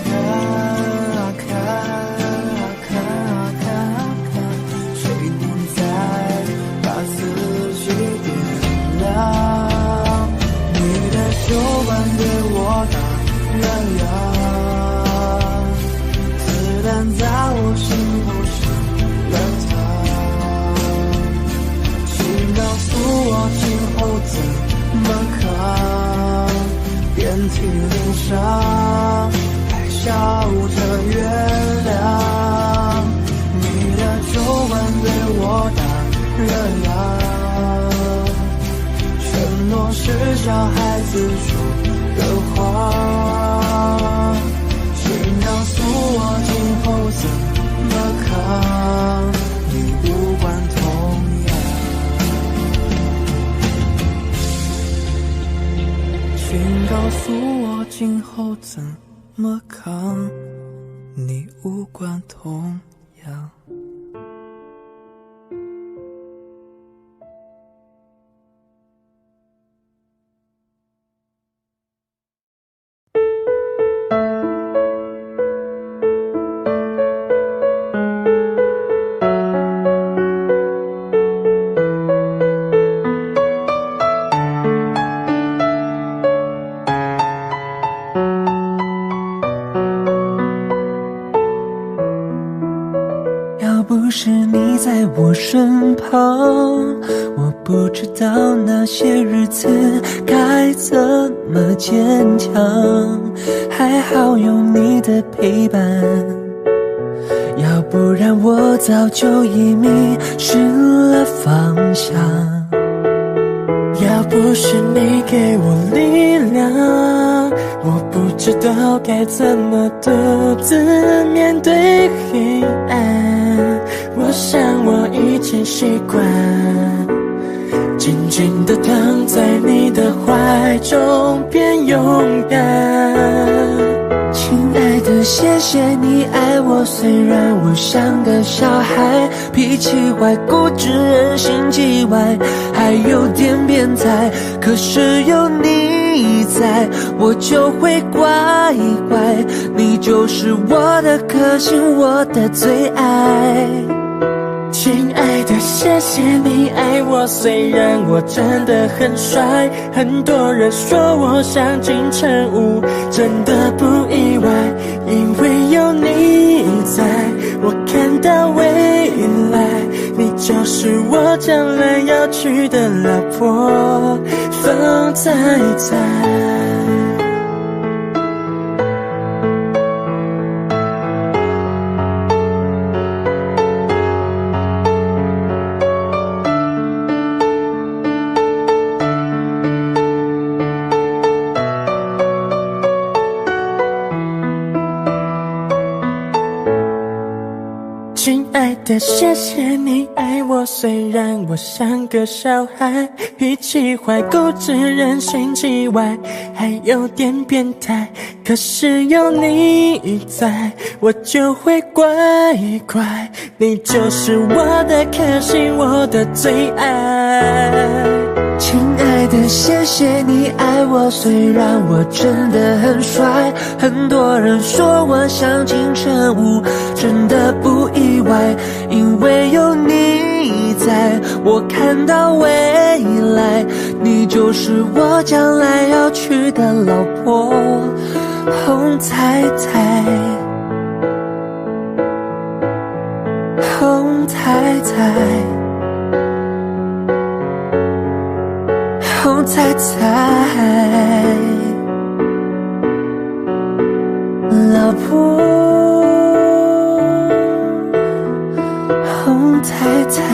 看啊看啊看啊看啊看，谁能再把自己点亮？你的酒馆对我打了烊，子弹在我心头上了膛，请告诉我今后怎么扛，遍体鳞伤还笑着原谅。你的酒馆对我打了烊，承诺是小孩子说的话，请告诉我今后怎么扛，你不管痛痒。请告诉我今后怎么扛，你无关痛痒。不是你在我身旁，我不知道那些日子该怎么坚强。还好有你的陪伴，要不然我早就已迷失了方向。要不是你给我力量，我不知道该怎么独自面对黑暗。我想我已经习惯静静地躺在你的怀中变勇敢。亲爱的，谢谢你爱我，虽然我像个小孩，脾气坏，固执，人心叽歪，还有点变态，可是有你你在，我就会乖乖。你就是我的颗星，我的最爱。亲爱的，谢谢你爱我，虽然我真的很帅，很多人说我像金城武，真的不意外，因为有你在，我看到未来，你就是我将来要娶的老婆，风采采。亲爱的，谢谢你爱我，虽然我像个小孩，脾气坏，固执，人心叽歪，还有点变态，可是有你在，我就会乖乖。你就是我的颗星，我的最爱。亲爱的，谢谢你爱我，虽然我真的很帅，很多人说我像金城武，真的不意外，因为有你在，我看到未来，你就是我将来要娶的老婆，红彩彩，红彩彩，红彩彩，老婆，红彩彩。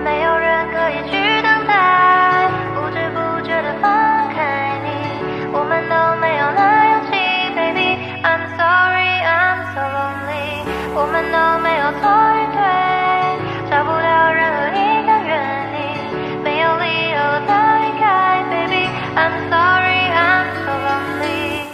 没有人可以去等待，不知不觉地放开你，我们都没有那勇气 ，baby。I'm sorry, I'm so lonely。我们都没有错与对，找不到任何一个原因，没有理由的离开 ，baby。I'm sorry, I'm so lonely。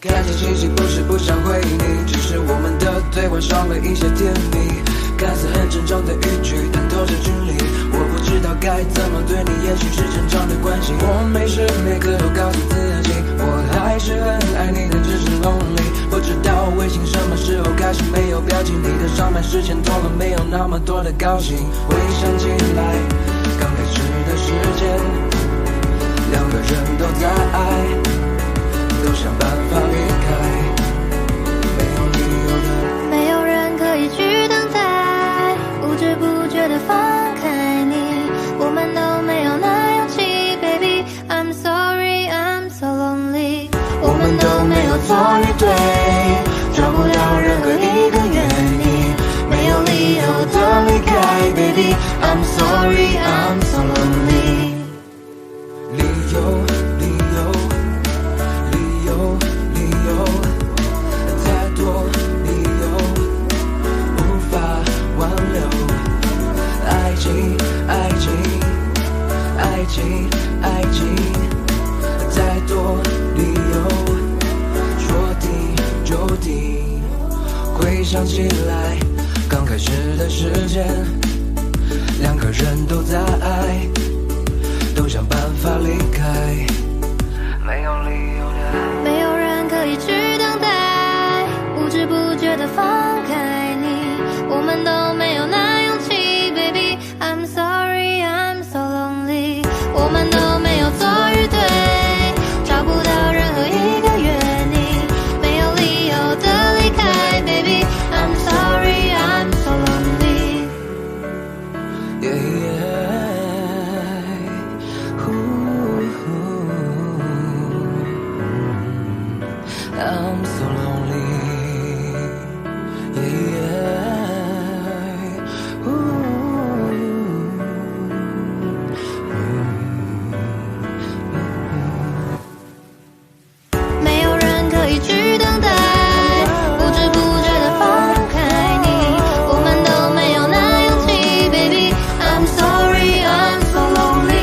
看见信息不是不想回应你，只是我们的对话少了一些甜蜜。看似很沉重的语句，但透着距离。我不知道该怎么对你，也许是真正的关心。我每时每刻都告诉自己，我还是很爱你，但只是 lonely。不知道微信什么时候开始没有表情，你的上班时间多了，没有那么多的高兴。回想起来，刚开始的时间，两个人都在爱，都想办法离开，没有理由的。没有人可以去等待，不知不觉地放开你，我们都没有那勇气 ，baby。I'm sorry, I'm so lonely。我们都没有错与对，找不到任何一个原因，没有理由的离开 ，baby。I'm sorry, I'm so lonely。理由，理由，理由，理由，太多理由无法挽留。爱情，爱情，爱情，爱情，太多理由说停就停。回想起来，刚开始的时间，两个人都在爱，都想办法离开，没有理由的。没有人可以去等待，不知不觉地放开你，我们都没有那勇气 ，baby。I'm sorry, I'm so lonely。我们都没有错与对，找不到任何一个原因，没有理由的离开 ，baby。I'm sorry, I'm so lonely。Yeah, yeah. I'm so lonely. Yeah. Ooh. 没有人可以去等待，不知不觉地放开你，我们都没有那勇气 ，baby。I'm sorry, I'm so lonely。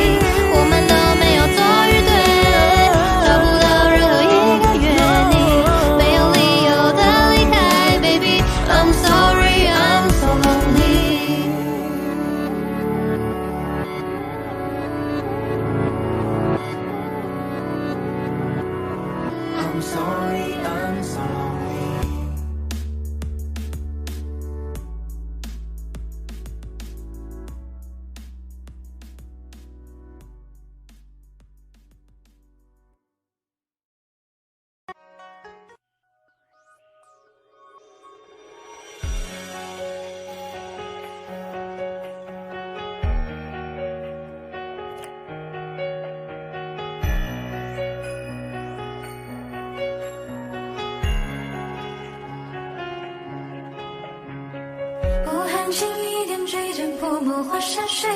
温情一点追着泼墨画山水，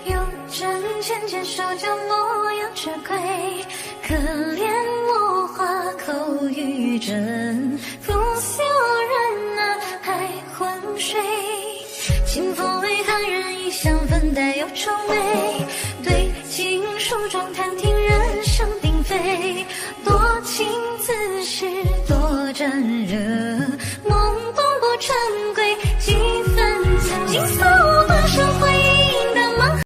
有针尖尖手脚洛阳纸贵，可怜我花口欲真，不休人啊还昏睡。清风为寒人一香粉带有愁眉，对镜梳妆弹听人声并非，多情自是多沾惹，梦动过尘归。